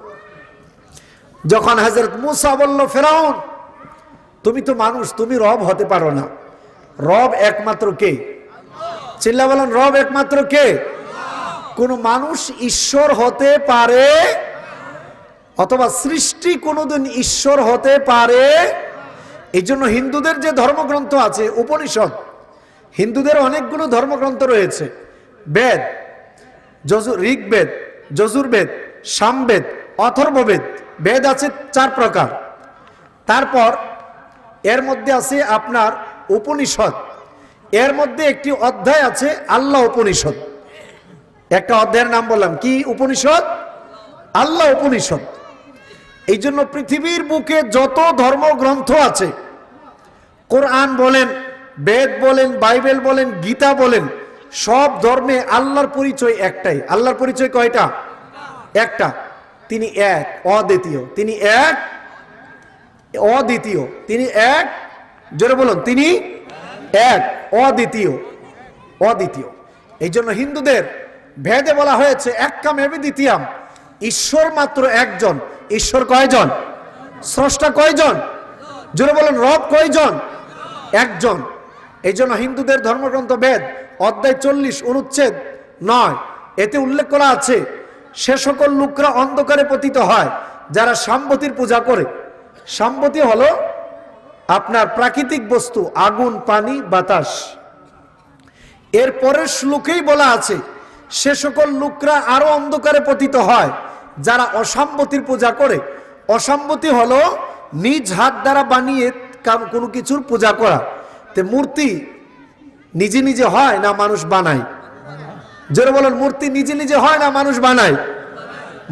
যখন হযরত মূসা বলল, ফেরাউন তুমি তো মানুষ, তুমি রব হতে পারো না, রব একমাত্র কে? চিল্লা বলেন, রব একমাত্র কে? কোন মানুষ ঈশ্বর হতে পারে অথবা সৃষ্টি কোনোদিন ঈশ্বর হতে পারে? এই জন্য হিন্দুদের যে ধর্মগ্রন্থ আছে উপনিষদ, হিন্দুদের অনেকগুলো ধর্মগ্রন্থ রয়েছে। বেদ, ঋগ্বেদ, যজুর্বেদ, সামবেদ, অথর্ববেদ। বেদ আছে 4 প্রকার। তারপর এর মধ্যে আছে আপনার উপনিষদ। এর মধ্যে একটি অধ্যায় আছে আল্লাহ উপনিষদ। একটা অধ্যায়ের নাম বললাম কি উপনিষদ? আল্লাহ উপনিষদ। এই জন্য পৃথিবীর বুকে যত ধর্মগ্রন্থ আছে, কোরআন বলেন, বেদ বলেন, বাইবেল বলেন, গীতা বলেন, সব ধর্মে আল্লাহর পরিচয় একটাই। আল্লাহর পরিচয় কয়টা? একটা। তিনি এক, অদ্বিতীয়। তিনি এক, অদ্বিতীয়। তিনি এক, জোরে বলুন, তিনি এক, অদ্বিতীয়, অদ্বিতীয়। এই জন্য হিন্দুদের ভেদে বলা হয়েছে এক্কাম এভি দ্বিতীয়াম, ঈশ্বর মাত্র একজন। ঈশ্বর কয়জন? স্রষ্টা কয়জন? জোরে বলুন, রব কয়জন? একজন। এই জন্য হিন্দুদের ধর্মগ্রন্থ বেদ অধ্যায় 40 অনুচ্ছেদ 9 এতে উল্লেখ করা আছে, সে সকল লোকরা অন্ধকারে পতিত হয় যারা সম্পত্তির পূজা করে। সম্পত্তি হলো আপনার প্রাকৃতিক বস্তু, আগুন, পানি, বাতাস। এর পরের শ্লোকেই বলা আছে সে সকল লোকরা আরো অন্ধকারে পতিত হয় যারা অসম্পত্তির পূজা করে। অসম্পত্তি হলো নিজ হাত দ্বারা বানিয়ে কোনো কিছুর পূজা করা। তে মূর্তি নিজে নিজে হয় না মানুষ বানায়? জোরে বলেন, মূর্তি নিজে নিজে হয় না মানুষ বানায়?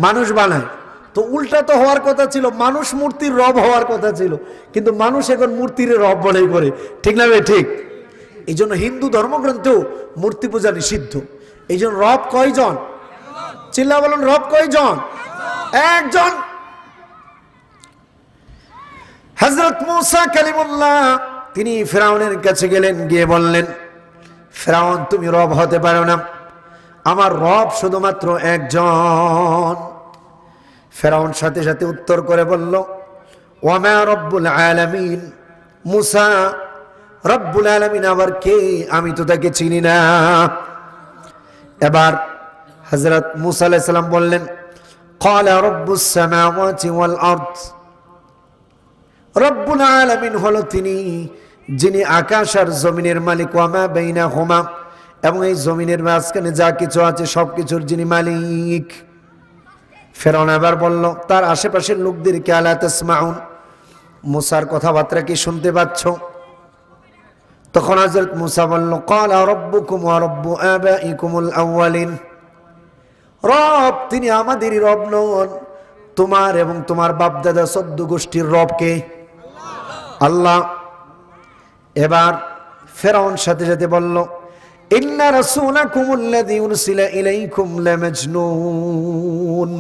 মানুষ বানায়। তো উল্টা তো হওয়ার কথা ছিল, মানুষ মূর্তির রব হওয়ার কথা ছিল, কিন্তু মানুষ এখন মূর্তির রব বলেই করে। ঠিক না ভাই? ঠিক। এই জন্য হিন্দু ধর্মগ্রন্থেও মূর্তি পূজা নিষিদ্ধ। এই জন্য রব কয়জন? চিল্লা বলেন, রব কয়জন? একজন। হযরত মূসা কালিমুল্লাহ তিনি ফিরাউনের কাছে গেলেন, গিয়ে বললেন, ফিরাউন তুমি রব হতে পারো না, আমার রব শুধুমাত্র একজন। ফিরাউন সাথে সাথে উত্তর করে বলল, ওয়ামা রব্বুল আলামিন। মূসা, রব্বুল আলামিন আবার কে? আমি তো তাকে চিনি না। এবার হযরত মূসা আলাইহিস সালাম বললেন, ক্বালা রব্বুস সামাওয়াতি ওয়াল আরদ। রব্বুল আলামিন হলো তিনি যিনি আকাশ আর জমিনের মালিক, ওয়ামা বাইনাহুমা, এবং এই জমিনের মাঝখানে যা কিছু আছে সবকিছুর যিনি মালিক। ফিরআউন আবার বলল তার আশেপাশের লোকদেরকে, আলা তাসমাউন, মূসার কথাবার্তা কি শুনতে পাচ্ছ? তখন হযরত মূসা বলল, ক্বালা রাব্বুকুম ওয়া রাব্বু আবাইকুমুল আউয়ালিন। রব তিনি আমাদেরই রব নন, তোমার এবং তোমার বাপদাদা 14 গোষ্ঠীর রব কে? আল্লাহ। এবার ফিরআউন সাথে সাথে বলল, ইন্না রাসূলাকুমুল্লাযী উরসিলা ইলাইকুম লামাজনুন।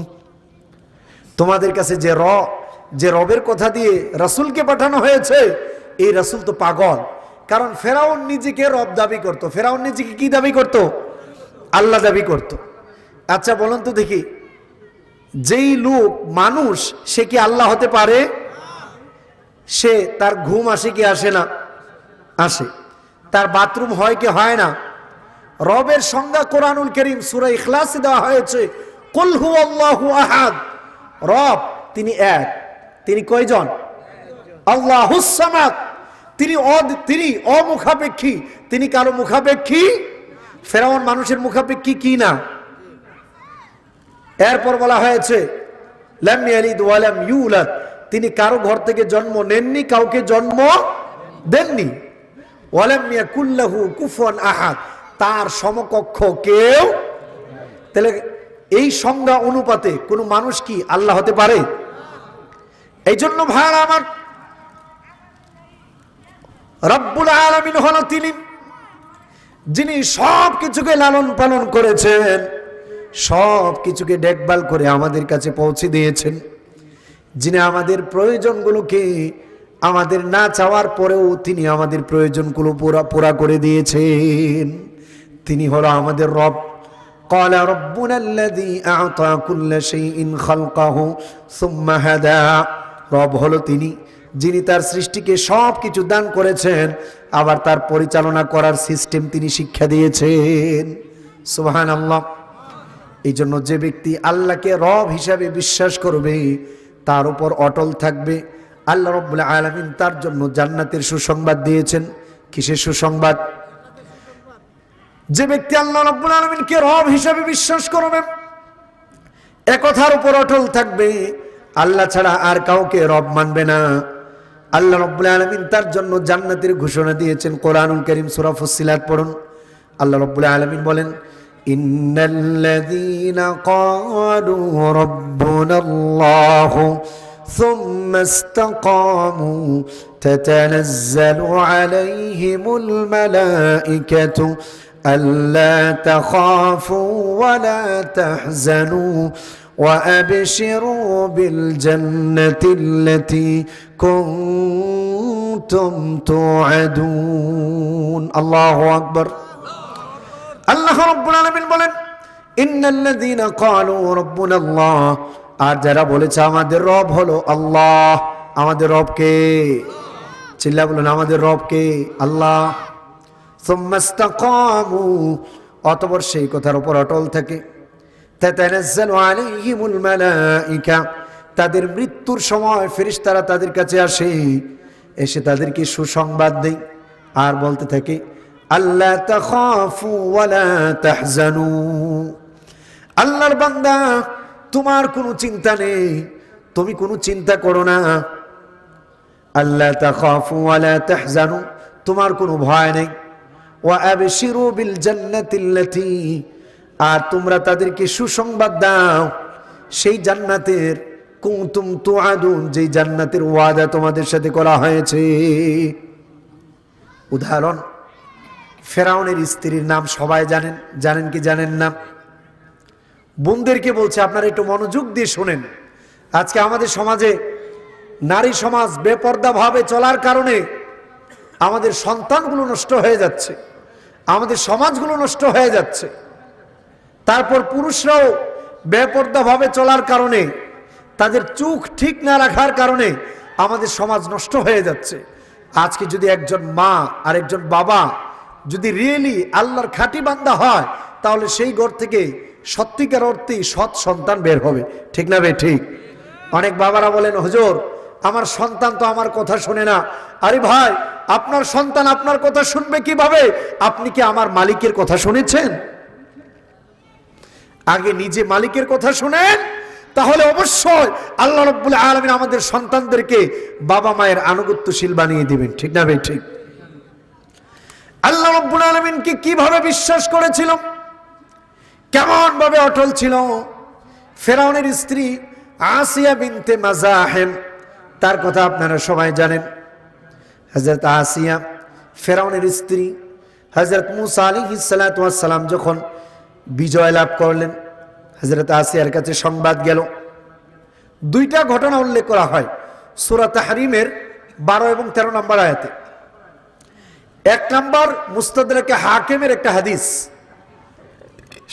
তোমাদের কাছে যে রবের কথা দিয়ে রাসূলকে পাঠানো হয়েছে, এই রাসূল তো পাগল। কারণ ফিরআউন নিজেকে রব দাবি করত। ফিরআউন নিজেকে কি দাবি করত? আল্লাহ দাবি করত। আচ্ছা বলুন তো দেখি, যেই লোক মানুষ সে কি আল্লাহ হতে পারে? সে তার ঘুম আসে কি আসে না? আসে। তার বাথরুম হয় কি হয় না? রবের সংজ্ঞা কোরআনুল কারীম সূরা ইখলাসে দেওয়া হয়েছে, কুল হুয়াল্লাহু আহাদ। রব তিনি এক। তিনি কয়জন? আল্লাহুস সামাদ। তিনি অমুখাপেক্ষী। তিনি কারো মুখাপেক্ষী? ফিরআউন মানুষের মুখাপেক্ষী কি না? এরপর বলা হয়েছে লাম ইয়ালিদ ওয়া লাম ইউলাদ। তিনি কারো ঘর থেকে জন্ম নেননি, কাউকে জন্ম দেননি। ওয়া লাম ইয়াকুল লাহু কুফুয়ান আহাদ, তার সমকক্ষ কেউ। তাহলে এই সংজ্ঞা অনুপাতে কোনো মানুষ কি আল্লাহ হতে পারে? এই জন্য ভাইরা আমার, রব্বুল আলামিন হলো তিনি যিনি সব কিছুকে লালন পালন করেছেন, সব কিছুকে দেখভাল করে আমাদের কাছে পৌঁছে দিয়েছেন, যিনি আমাদের প্রয়োজনগুলোকে আমাদের না চাওয়ার পরেও তিনি আমাদের প্রয়োজনগুলো পুরা করে দিয়েছেন। তিনি হলো আমাদের রব। ক্বালা রাব্বুনা আল্লাযী আ'তা কুল্লা শাইইন খালকাহু সুম্মা হাদা। রব হলো তিনি যিনি তার সৃষ্টিকে সব কিছু দান করেছেন, আবার তার পরিচালনা করার সিস্টেম তিনি শিক্ষা দিয়েছেন। সুবহানাল্লাহ। এই জন্য যে ব্যক্তি আল্লাহকে রব হিসাবে বিশ্বাস করবে, তার উপর অটল থাকবে, আল্লাহ রাব্বুল আলামিন তার জন্য জান্নাতের সুসংবাদ দিয়েছেন। কিসের সুসংবাদ? যে ব্যক্তি আল্লাহ রাব্বুল আলামিনকে রব হিসাবে বিশ্বাস করবে, একথার উপর অটল থাকবে, আল্লাহ ছাড়া আর কাউকে রব মানবে না, আল্লাহ রাব্বুল আলামিন তার জন্য জান্নাতের ঘোষণা দিয়েছেন। কোরআনুল কারীম সূরা ফুসসিলাত পড়ুন। আল্লাহ রাব্বুল আলামিন বলেন, ইন্নাল্লাযীনা ক্বালু রাব্বুনাল্লাহু সুম্মা ইসতাকামু তাতানাজ্জালু আলাইহিমুল মালাঈকাতু আল্লা তাখাফু ওয়া লা তাহজানু وأبشروا بالجنة التي كنتم توعدون الله أكبر الله رب العالمين বলেন ইন্নাল্লাযীনা ক্বালু রাব্বুনাল্লাহ, আর যারা বলেছে আমাদের রব হলো আল্লাহ। আমাদের রব কে? চিল্লা বলুন, আমাদের রব কে? আল্লাহ। সুম্মা ইসতাকামু, অতঃপর সেই কথার উপর অটল থাকে, তাতানাজ্জালু আলাইহিমুল মালাঈকা, তাদের মৃত্যুর সময় ফেরেশতারা তাদের কাছে আসে, এসে তাদেরকে সুসংবাদ দেয় আর বলতে থাকে আল্লা তাখাফু ওয়ালা তাহজানু, আল্লাহর বান্দা তোমার কোনো চিন্তা নেই, তুমি কোনো চিন্তা করো না। আল্লা তাখাফু ওয়ালা তাহজানু, তোমার কোনো ভয় নেই। ওয়া আবশিরু বিল জান্নাতিল্লাতী, আর তোমরা তাদেরকে সুসংবাদ দাও সেই জান্নাতের, কুনতুম তুআদুন, যেই জান্নাতের ওয়াদা তোমাদের সাথে করা হয়েছে। উদাহরণ, ফেরাউনের স্ত্রীর নাম সবাই জানেন, জানেন কি জানেন না? বোনদেরকে বলছে আপনারা একটু মনোযোগ দিয়ে শোনেন। আজকে আমাদের সমাজে নারী সমাজ বেপর্দা ভাবে চলার কারণে আমাদের সন্তানগুলো নষ্ট হয়ে যাচ্ছে, আমাদের সমাজগুলো নষ্ট হয়ে যাচ্ছে। তারপর পুরুষরাও বেপর্দা ভাবে চলার কারণে, তাদের চোখ ঠিক না রাখার কারণে আমাদের সমাজ নষ্ট হয়ে যাচ্ছে। আজকে যদি একজন মা আর একজন বাবা যদি রিয়েলি আল্লাহর খাঁটি বান্দা হয়, তাহলে সেই ঘর থেকে সত্যিকার অর্থেই সৎ সন্তান বের হবে, ঠিক না বে ঠিক? অনেক বাবারা বলেন হুজুর আমার সন্তান তো আমার কথা শুনে না। আরে ভাই, আপনার সন্তান আপনার কথা শুনবে কিভাবে? আপনি কি আমার মালিকের কথা শুনেছেন? আগে নিজে মালিকের কথা শুনেন, তাহলে অবশ্যই আল্লাহ রাব্বুল আলামিন আমাদের সন্তানদেরকে বাবা মায়ের আনুগত্যশীল বানিয়ে দিবেন, ঠিক না ভাই ঠিক? আল্লাহ রাব্বুল আলামিনকে কিভাবে বিশ্বাস করেছিল, কেমন ভাবে অটল ছিল। ফেরাউনের স্ত্রী আসিয়া বিনতে মাযাহিম, তার কথা আপনারা সবাই জানেন। হযরত আসিয়া ফেরাউনের স্ত্রী। হযরত মুসা আলাইহিস সালাতু ওয়াস সালাম যখন বিজয় লাভ করলেন, হযরত আসিয়ার কাছে সংবাদ গেল। দুইটা ঘটনা উল্লেখ করা হয় সূরা তাহরিমের 12 এবং 13 নম্বর আয়াতে। এক নম্বর মুস্তাদরাকে হাকিমের একটা হাদিস।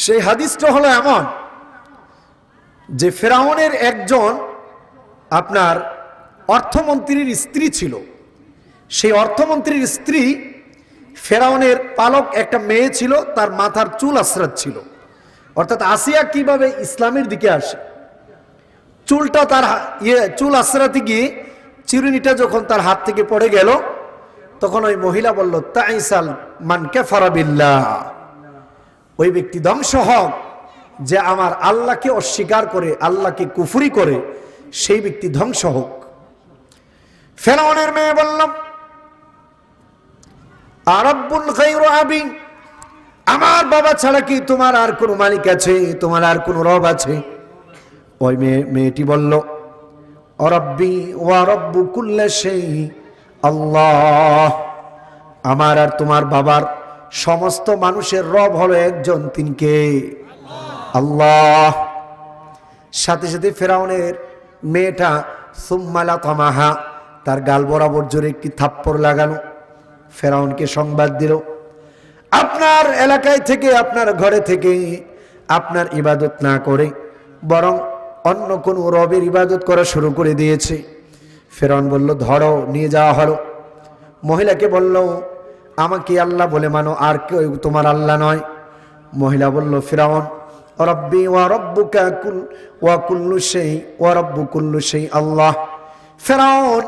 সেই হাদিসটা হলো এমন যে ফেরাউনের একজন আপনার অর্থমন্ত্রীর স্ত্রী ছিল। সেই অর্থমন্ত্রীর স্ত্রী ফেরাউনের পালক একটা মেয়ে ছিল, তার মাথার চুল আশ্রাত ছিল। অর্থাৎ আসিয়া কিভাবে ইসলামের দিকে আসে, চুলটা তার চুল আশ্রাতে গিয়ে চিরুনিটা যখন তার হাত থেকে পড়ে গেল, তখন ওই মহিলা বলল তাইসাল মান কাফারা বিল্লাহ, ওই ব্যক্তি ধ্বংস হোক যে আমার আল্লাহকে অস্বীকার করে, আল্লাহকে কুফরি করে, সেই ব্যক্তি ধ্বংস হোক। ফেরাউনের মেয়ে বলল আরাব্বুল গায়রু আবি, আমার বাবা ছাড়া কি তোমার আর কোনো মালিক আছে, তোমার আর কোনো রব আছে? ওই মেয়েটি বলল রব্বি ওয়া রব্বু কুল্লি শাই আল্লাহ, আমার আর তোমার বাবার সমস্ত মানুষের রব হলো একজন, তিনি কে? আল্লাহ। সাথে সাথে ফেরাউনের মেয়েটা সুম্মা লাতামাহা, তার গাল বরাবর জোরে একটি থাপ্পড় লাগানো। ফেরাউনকে সংবাদ দিল আপনার এলাকায় থেকে, আপনার ঘরে থেকে আপনার ইবাদত না করে বরং অন্য কোন রবের ইবাদত করা শুরু করে দিয়েছে। ফেরাউন বলল ধরো, নিয়ে যাওয়া হলো। মহিলাকে বলল আমাকে আল্লাহ বলে মানো, আর কেউ তোমার আল্লাহ নয়। মহিলা বলল ফিরাউন রব্বি ওয়া রব্বুকা ওয়া কুল্লু শাই ওয়া রব্বু কুল্লু শাই আল্লাহ। ফেরাউন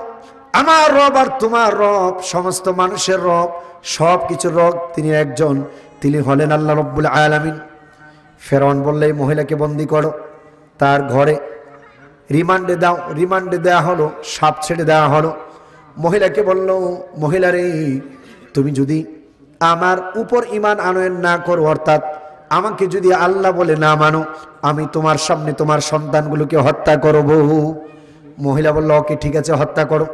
আমার রব আর তোমার রব, সমস্ত মানুষের রব, সব কিছুর রব তিনি একজন, তিনি হলেন আল্লাহ রব্বুল আলামিন। ফেরাউন বললে এই মহিলাকে বন্দি করো, তার ঘরে রিমান্ডে দাও। রিমান্ডে দেওয়া হলো, সাপ ছেড়ে দেওয়া হলো। মহিলাকে বলল মহিলারে, তুমি যদি আমার উপর ঈমান আনয়ন না করো, অর্থাৎ আমাকে যদি আল্লাহ বলে না মানো, আমি তোমার সামনে তোমার সন্তানগুলোকে হত্যা করব। মহিলা বলল ওকে ঠিক আছে, হত্যা করো।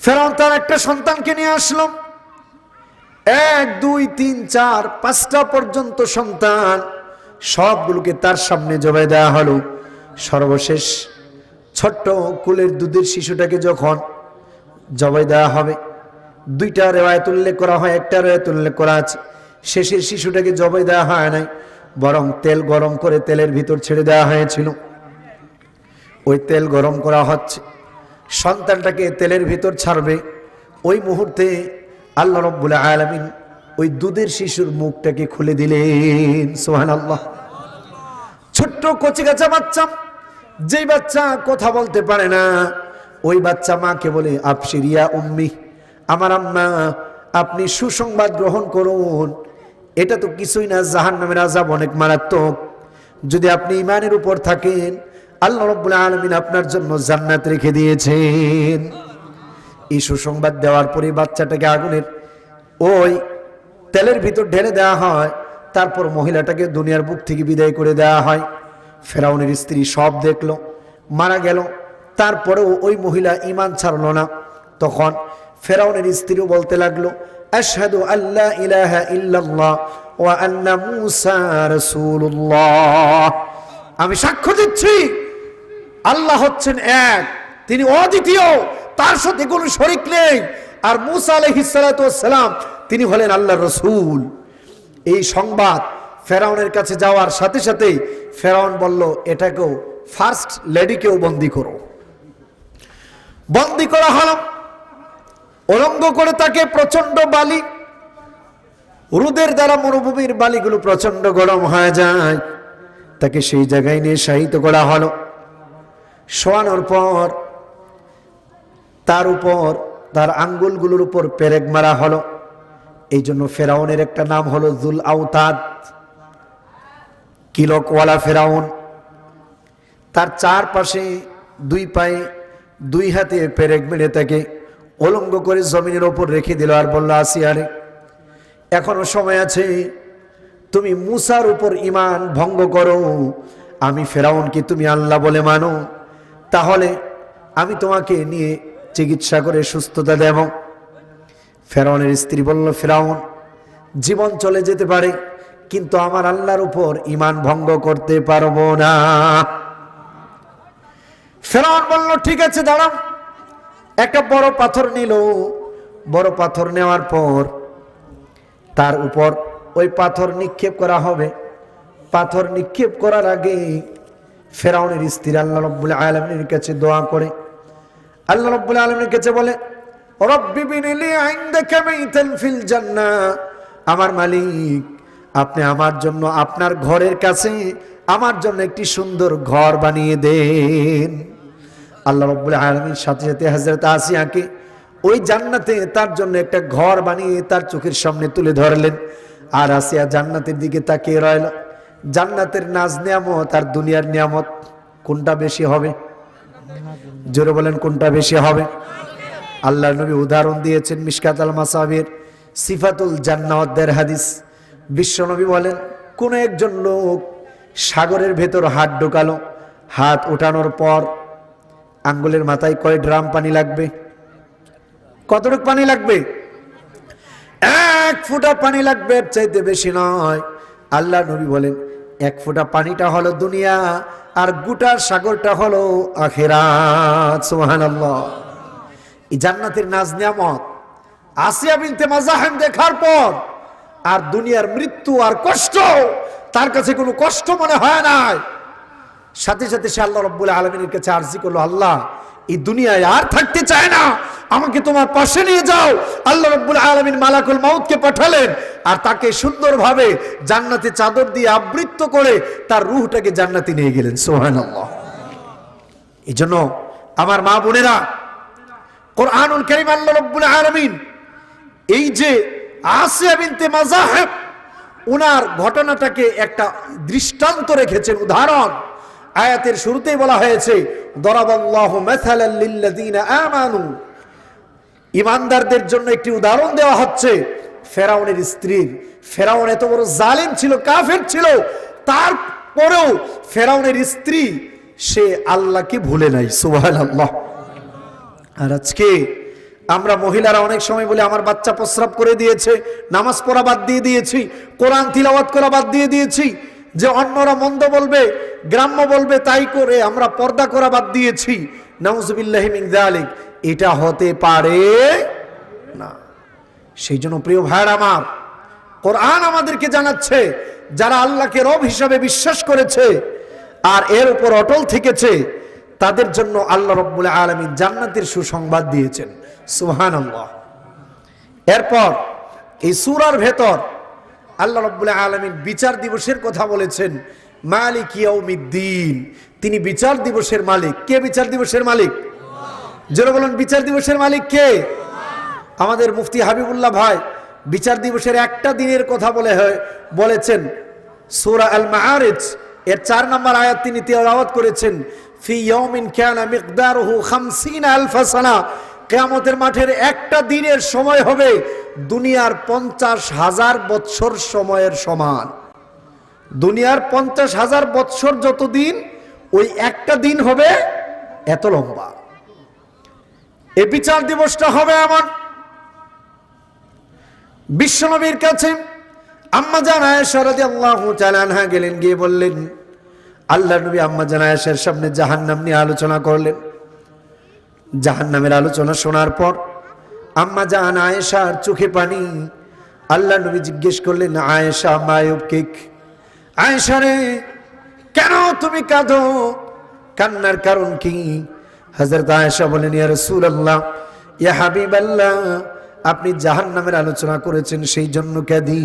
ফেরাউন তার একটা সন্তানকে নিয়ে আসলো, 1 2 3 4 5টা পর্যন্ত সন্তান, সবগুলোকে তার সামনে জবাই দেওয়া হলো। সর্বশেষ ছোট্ট কুলের দুধের শিশুটাকে যখন জবাই দেওয়া হবে, 2টা রিওয়ায়াত উল্লেখ করা হয়, একটা রিওয়ায়াত উল্লেখ করা আছে শেষের শিশুটাকে জবাই দেওয়া হয় নাই, বরং তেল গরম করে তেলের ভিতর ছেড়ে দেওয়া হয়েছিল। ওই তেল গরম করা হচ্ছে, সন্তানটাকে তেলের ভিতর ছাড়বে। ওই মুহূর্তে আল্লাহ রাব্বুল আলামিন ওই দুধের শিশুর মুখটাকে খুলে দিলেন। সুবহানাল্লাহ। ছোট্ট কচিকাঁচা বাচ্চা যেই বাচ্চা কথা বলতে পারে না, ওই বাচ্চা মাকে বলে আবশিরিয়া উম্মি, আমার আম্মা আপনি সুসংবাদ গ্রহণ করুন, এটা তো কিছুই না, জাহান্নামের আযাব অনেক মারাত্মক। যদি আপনি ঈমানের উপর থাকেন, আল্লাহ রাব্বুল আলামিন আপনার জন্য জান্নাত রেখে দিয়েছেন। এই সুসংবাদ দেওয়ার পরে বাচ্চাটাকে আগুনের ওই তেলের ভিতর ঢেলে দেওয়া হয়, তারপর মহিলাটাকে দুনিয়ার বুক থেকে বিদায় করে দেওয়া হয়। ফেরাউনের স্ত্রী সব দেখলো, মারা গেল, তারপরেও ওই মহিলা ঈমান ছাড়লো না। তখন ফেরাউনের স্ত্রীও বলতে লাগলো, আশহাদু আল্লা ইলাহা ইল্লাল্লাহ ওয়া আন্না মূসা রাসূলুল্লাহ, আমি সাক্ষ্য দিচ্ছি আল্লাহ হচ্ছেন এক, তিনি অদ্বিতীয়, তার সাথে কোনো শরীক নেই, আর মূসা আলাইহিস সালাতু ওয়াস সালাম তিনি হলেন আল্লাহর রাসূল। এই সংবাদ ফেরাউনের কাছে যাওয়ার সাথে সাথেই ফেরাউন বলল, এটাকেও ফার্স্ট লেডিকেও বন্দী করো। বন্দী করা হলো, অলঙ্গ করে তাকে প্রচন্ড বালি, রোদের দ্বারা মরুভূমির বালিগুলো প্রচন্ড গরম হয়ে যায়, তাকে সেই জায়গায় নিয়ে শায়িত করা হলো। শোয়ানোর পর তার উপর, তার আঙ্গুলগুলোর উপর পেরেক মারা হলো। এই জন্য ফেরাউনের একটা নাম হলো যুল আওতাদ, কিলকওয়ালা ফেরাউন। তার চারপাশে দুই পায়ে দুই হাতে পেরেক মেরে তাকে অলঙ্গ করে জমিনের ওপর রেখে দিল, আর বলল, আসিয়ারে এখনো সময় আছে, তুমি মূসার উপর ঈমান ভঙ্গ করো, আমি ফেরাউনকে তুমি আল্লাহ বলে মানো, তাহলে আমি তোমাকে নিয়ে চিকিৎসা করে সুস্থতা দেব। ফেরাউনের স্ত্রী বলল, ফেরাউন জীবন চলে যেতে পারে, কিন্তু আমার আল্লাহর উপর ঈমান ভঙ্গ করতে পারবো না। ফেরাউন বলল, ঠিক আছে দাঁড়াও। একটা বড় পাথর নিল, বড় পাথর নেওয়ার পর তার উপর ওই পাথর নিক্ষেপ করা হবে। পাথর নিক্ষেপ করার আগে ফেরাউনের স্ত্রী আল্লাহ রাব্বুল আলামিনের কাছে দোয়া করে, আল্লাহ রাব্বুল আলামিনের কাছে বলে, রব্বি বিনিলি ইনদাকা বাইতান ফিল জান্নাহ, আমার মালিক আপনি আমার জন্য আপনার ঘরের কাছে আমার জন্য একটি সুন্দর ঘর বানিয়ে দেন। আল্লাহ রাব্বুল আলামিন সাথে সাথে হযরত আসিয়াকে ওই জান্নাতে তার জন্য একটা ঘর বানিয়ে তার চোখের সামনে তুলে ধরলেন। আর আসিয়া জান্নাতের দিকে তাকিয়ে রইল। জান্নাতের নাজ নিয়ামত আর দুনিয়ার নিয়ামত কোনটা বেশি হবে? জোরে বলেন, কোনটা বেশি হবে? আল্লাহর নবী উদাহরণ দিয়েছেন মিশকাত আল মাসাবির সিফাতুল জান্নাতের হাদিস। বিশ্বনবী বলেন, কোন একজন লোক সাগরের ভেতর হাত ঢোকালো, হাত ওঠানোর পর আঙ্গুলের মাথায় কয় ড্রাম পানি লাগবে? কতটুক পানি লাগবে? 1 ফোঁটা পানি লাগবে, এর চাইতে বেশি নয়। আল্লাহ নবী বলেন, 1 ফোঁটা পানিটা হলো দুনিয়া, আর গোটা সাগরটা হলো আখিরাত। সুবহানাল্লাহ। এই জান্নাতের নাজ নিয়ামত আসিয়া বিনতে মাযাহিম দেখার পর আর দুনিয়ার মৃত্যু আর কষ্ট তার কাছে কোনো কষ্ট মনে হয় না। সাথে সাথে সে আল্লাহ রাব্বুল আলামিনের কাছে আরজি করলো, আল্লাহ এই দুনিয়ায় আর থাকতে চায় না, আমাকে তোমার পাশে নিয়ে যাও। আল্লাহ রাব্বুল আলামিন মালাকুল মাউতকে পাঠালেন, আর তাকে সুন্দরভাবে জান্নাতে চাদর দিয়ে আবৃত করে তার রূহটাকে জান্নাতে নিয়ে গেলেন। সুবহানাল্লাহ। এই জন্য আমার মা বোনেরা, কোরআনুল কারীম আল্লাহ রাব্বুল আলামিন এই যে আসিয়া বিনতে মাযাহিম ওনার ঘটনাটাকে একটা দৃষ্টান্ত রেখেছেন, উদাহরণ। আয়াতের শুরুতেই বলা হয়েছে, দরাবাল্লাহু মাসালাল লিল্লাযিনা আমানু, ঈমানদারদের জন্য একটি উদাহরণ দেওয়া হচ্ছে। ফেরাউনের স্ত্রীর, ফেরাউন এত বড় জালিম ছিল, কাফের ছিল, তারপরেও ফেরাউনের স্ত্রী সে আল্লাহকে ভুলে নাই। সুবহানাল্লাহ। আর আজকে আমরা মহিলারা অনেক সময় বলে, আমার বাচ্চা প্রস্রাব করে দিয়েছে, নামাজ পড়া বাদ দিয়ে দিয়েছি, কোরআন তিলাওয়াত করা বাদ দিয়ে দিয়েছি, যে অন্যরা মন্দ বলবে, গ্রাম্য বলবে, তাই করে আমরা পর্দা করা বাদ দিয়েছি। নাউযুবিল্লাহি মিন যালিক। এটা হতে পারে না। সেই জন্য প্রিয় ভাইরা আমার, কোরআন আমাদেরকে জানাচ্ছে, যারা আল্লাহকে রব হিসাবে বিশ্বাস করেছে আর এর উপর অটল থেকেছে, তাদের জন্য আল্লাহ রাব্বুল আলামিন জান্নাতের সুসংবাদ দিয়েছেন। সুবহানাল্লাহ। এরপর এই সূরার ভেতর আল্লাহ রাব্বুল আলামিন বিচার দিবসের কথা বলেছেন, মালিক ইয়াউমিদ্দিন, তিনি বিচার দিবসের মালিক। কে বিচার দিবসের মালিক? যারা বলেন বিচার দিবসের মালিক কে? আমাদের মুফতি হাবিবুল্লাহ ভাই বিচার দিবসের একটা দিনের কথা বলেছেন। সূরা আল মাআরিজ এর 4 নম্বর আয়াত তিনি তেলাওয়াত করেছেন, ফি ইয়াউমিন কানা মিকদারুহু 50 আলফ সানা। কিয়ামতের মাঠের একটা দিনের সময় হবে দুনিয়ার 50,000 বৎসর সময়ের সমান। দুনিয়ার 50,000 বৎসর যত দিন, ওই একটা দিন হবে এত লম্বা। এই বিচার দিবসটা হবে এমন, বিশ্বনবীর কাছে আম্মা জান আয়েশা রাদিয়াল্লাহু তাআলা আনহা গেলেন, গিয়ে বললেন, আল্লাহর নবী আম্মা জান আয়েশার সামনে জাহান্নাম নিয়ে আলোচনা করলেন। জাহান্নামের আলোচনা শোনার পর আম্মা জান আয়েশার চোখে পানি। আল্লাহর নবী জিজ্ঞেস করলেন, আয়েশা মা ইউবকিক, আয়েশা রে কেন তুমি কাঁদো? কান্নার কারণ কি? হযরত আয়েশা বলেন, ইয়া রাসূলুল্লাহ, ইয়া হাবিবাল্লাহ, আপনি জাহান্নামের আলোচনা করেছেন সেই জন্য কাঁদি।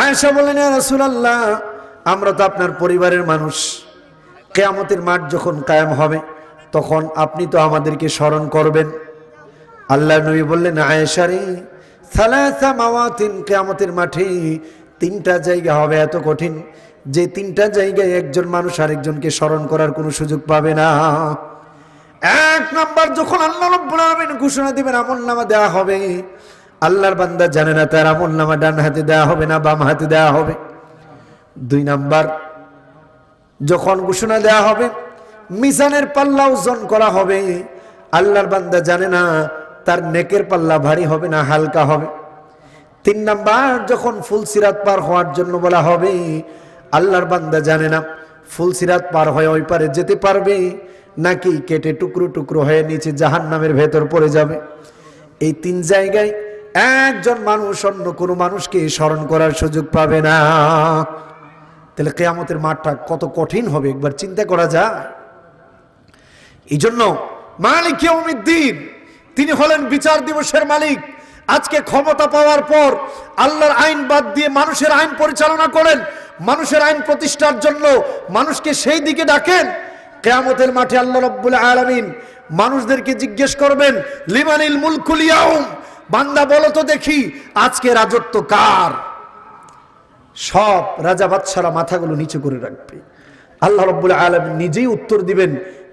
আয়েশা বলেন, ইয়া রাসূলুল্লাহ, আমরা তো আপনার পরিবারের মানুষ। কিয়ামতের মাঠ যখন কায়েম হবে তখন আপনি তো আমাদেরকে স্মরণ করবেন। আল্লাহর নবী বললেন, আয়েশা রে, সালাসা মাওয়াতিন, কিয়ামতের মাঠে 3টা জায়গা হবে এত কঠিন যে 3টা জায়গায় একজন মানুষ আরেকজনকে স্মরণ করার কোনো সুযোগ পাবে না। 1 নাম্বার, যখন আল্লাহ রাব্বুল আলামিন ঘোষণা দিবেন আমলনামা দেওয়া হবে, আল্লাহর বান্দা জানে না তার আমলনামা ডান হাতে দেওয়া হবে না বাম হাতে দেওয়া হবে। 2 নাম্বার, যখন ঘোষণা দেওয়া হবে মিজানের পাল্লা ওজন করা হবে, আল্লাহর বান্দা জানে না তার নেকের পাল্লা ভারী হবে না হালকা হবে। 3 নাম্বার, যখন ফুলসিরাত পার হওয়ার জন্য বলা হবে, আল্লাহর বান্দা জানে না ফুলসিরাত পার হয়ে ওই পারে যেতে পারবে নাকি কেটে টুকরো টুকরো হয়ে নিচে জাহান্নামের ভেতর পড়ে যাবে। এই 3 জায়গায় একজন মানুষ অন্য কোনো মানুষকে স্মরণ করার সুযোগ পাবে না। তাহলে কিয়ামতের মাঠটা কত কঠিন হবে একবার চিন্তা করা যায়। এই জন্য মালিক ইয়াউমিদ্দিন, তিনি হলেন বিচার দিবসের মালিক। আজকে ক্ষমতা পাওয়ার পর আল্লাহর আইন বাদ দিয়ে মানুষের আইন পরিচালনা করেন, মানুষের আইন প্রতিষ্ঠার জন্য মানুষকে সেই দিকে ডাকেন। কিয়ামতের মাঠে আল্লাহ রাব্বুল আলামিন মানুষদেরকে জিজ্ঞেস করবেন, লিমানিল মুলকুল ইয়াউম, বান্দা বলো তো দেখি আজকে রাজত্ব কার? সব রাজা বাদশারা মাথাগুলো নিচু করে রাখবে। আল্লাহ রাব্বুল আলামিন নিজেই উত্তর দিবেন,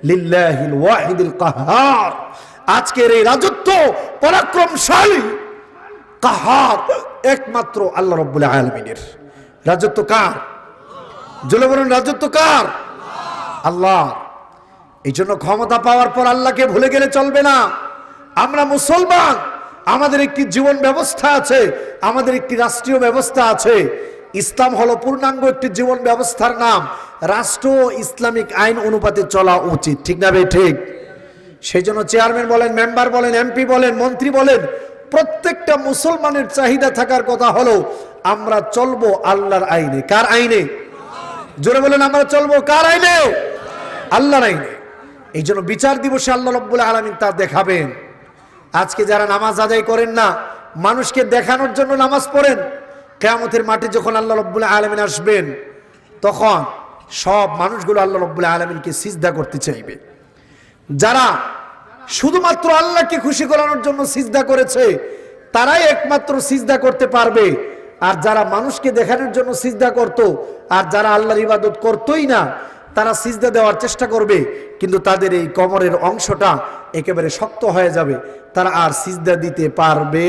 লিল্লাহিল ওয়াহিদুল কাহ্হার, আজকের এই রাজত্ব পরাক্রমশালী কাহ্হার একমাত্র আল্লাহ রাব্বুল আলামিনের। রাজত্ব কার? জোরে বলুন, রাজত্ব কার? আল্লাহ। এই জন্য ক্ষমতা পাওয়ার পর আল্লাহকে ভুলে গেলে চলবে না। আমরা মুসলমান, আমাদের একটি জীবন ব্যবস্থা আছে, আমাদের একটি রাষ্ট্রীয় ব্যবস্থা আছে। ইসলাম হলো পূর্ণাঙ্গ একটি জীবন ব্যবস্থার নাম। রাষ্ট্র ইসলামিক আইন অনুপাতে চলা উচিত, ঠিক না ভাই? ঠিক। সেই জন্য চেয়ারম্যান বলেন, মেম্বার বলেন, এমপি বলেন, মন্ত্রী বলেন, প্রত্যেকটা মুসলমানের চাহিদা থাকার কথা হলো আমরা চলবো আল্লাহর আইনে। কার আইনে? জোরে বলেন, আমরা চলবো কার আইনে? আল্লাহর আইনে। এই জন্য বিচার দিবসে আল্লাহ রাব্বুল আলামিন তা দেখাবেন। আজকে যারা নামাজ আদায় করেন না, মানুষকে দেখানোর জন্য নামাজ পড়েন, কিয়ামতের মাঠে যখন আল্লাহ রাব্বুল আলামিন আসবেন তখন সব মানুষগুলো আল্লাহ রাব্বুল আলামিনকে সিজদা করতে চাইবে। যারা শুধুমাত্র আল্লাহকে খুশি করানোর জন্য সিজদা করেছে তারাই একমাত্র সিজদা করতে পারবে। আর যারা মানুষকে দেখানোর জন্য সিজদা করত, আর যারা আল্লাহর ইবাদত করতই না, তারা সিজদা দেওয়ার চেষ্টা করবে, কিন্তু তাদের এই কোমরের অংশটা একেবারে শক্ত হয়ে যাবে, তারা আর সিজদা দিতে পারবে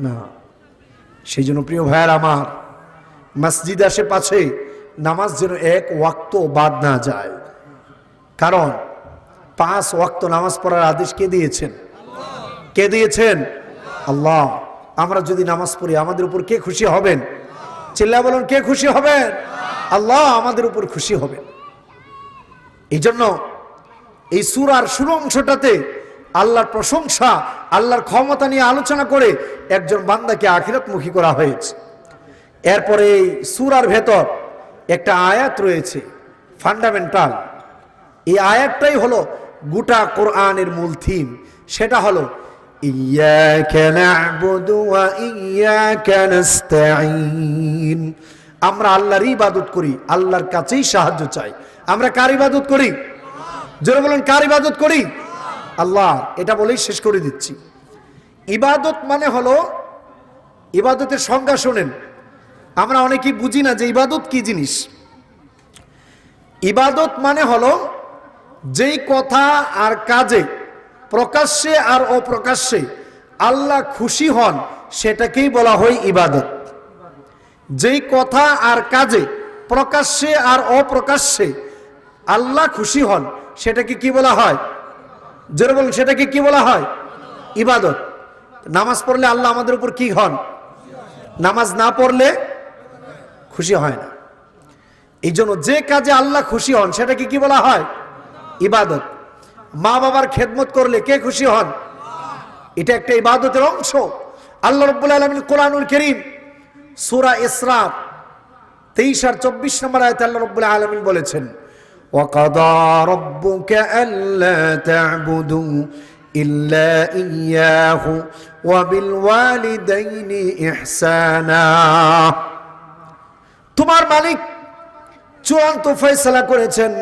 না। সেই জন্য প্রিয় ভাইয়ের আমার, মসজিদ আশেপাশে নামাজ যেন 1 ওয়াক্ত বাদ না যায়। কারণ 5 ওয়াক্ত নামাজ পড়ার আদেশ কে দিয়েছেন? কে দিয়েছেন? আল্লাহ। আমরা যদি নামাজ পড়ি আমাদের উপর কে খুশি হবেন? চিল্লায়া বলুন, কে খুশি হবেন? আল্লাহ আমাদের উপর খুশি হবেন। এই জন্য এই সূরার শুরু অংশটাতে আল্লাহর প্রশংসা, আল্লাহর ক্ষমতা নিয়ে আলোচনা করে একজন বান্দাকে আখিরাতমুখী করা হয়েছে। এরপরে এই সূরার ভেতর একটা আয়াত রয়েছে ফান্ডামেন্টাল। এই আয়াতটাই হলো গোটা কোরআনের মূল থিম। সেটা হলো ইয়াকা না'বুদু ওয়া ইয়াকা নাস্তাঈন। আমরা আল্লাহর ইবাদত করি, আল্লাহর কাছেই সাহায্য চাই। আমরা কার ইবাদত করি? জোরে বলেন, কার ইবাদত করি? আল্লাহ। এটা বলেই শেষ করে দিচ্ছি। ইবাদত মানে হলো, ইবাদতের সংজ্ঞা শোনেন। আমরা অনেকেই বুঝি না যে ইবাদত কি জিনিস। ইবাদত মানে হলো যেই কথা আর কাজে প্রকাশ্যে আর অপ্রকাশ্যে আল্লাহ খুশি হন সেটাকেই বলা হয় ইবাদত। যেই কথা আর কাজে প্রকাশ্যে আর অপ্রকাশ্যে আল্লাহ খুশি হন সেটাকে কি বলা হয়? জোরে বলুন, সেটাকে কি বলা হয়? ইবাদত। নামাজ পড়লে আল্লাহ আমাদের উপর কি হন? নামাজ না পড়লে খুশি হয় না। এই জন্য যে কাজে আল্লাহ খুশি হন সেটাকে কি বলা হয়? ইবাদত। মা বাবার খেদমত করলে কে খুশি হন? এটা একটা ইবাদতের অংশ। আল্লাহ রাব্বুল আলামিন কোরআনুল কারীম সূরা ইসরা 23 আর 24 নম্বর আয়াতে আল্লাহ রাব্বুল আলামিন বলেছেন, ওয়াকাদা রাব্বুকা আল্লা তা'বুদু ইল্লা ইয়্যাহু ওয়া বিল ওয়ালিদাইনি ইহসানা। তোমার মালিক চূড়ান্ত ফয়সালা করেছেন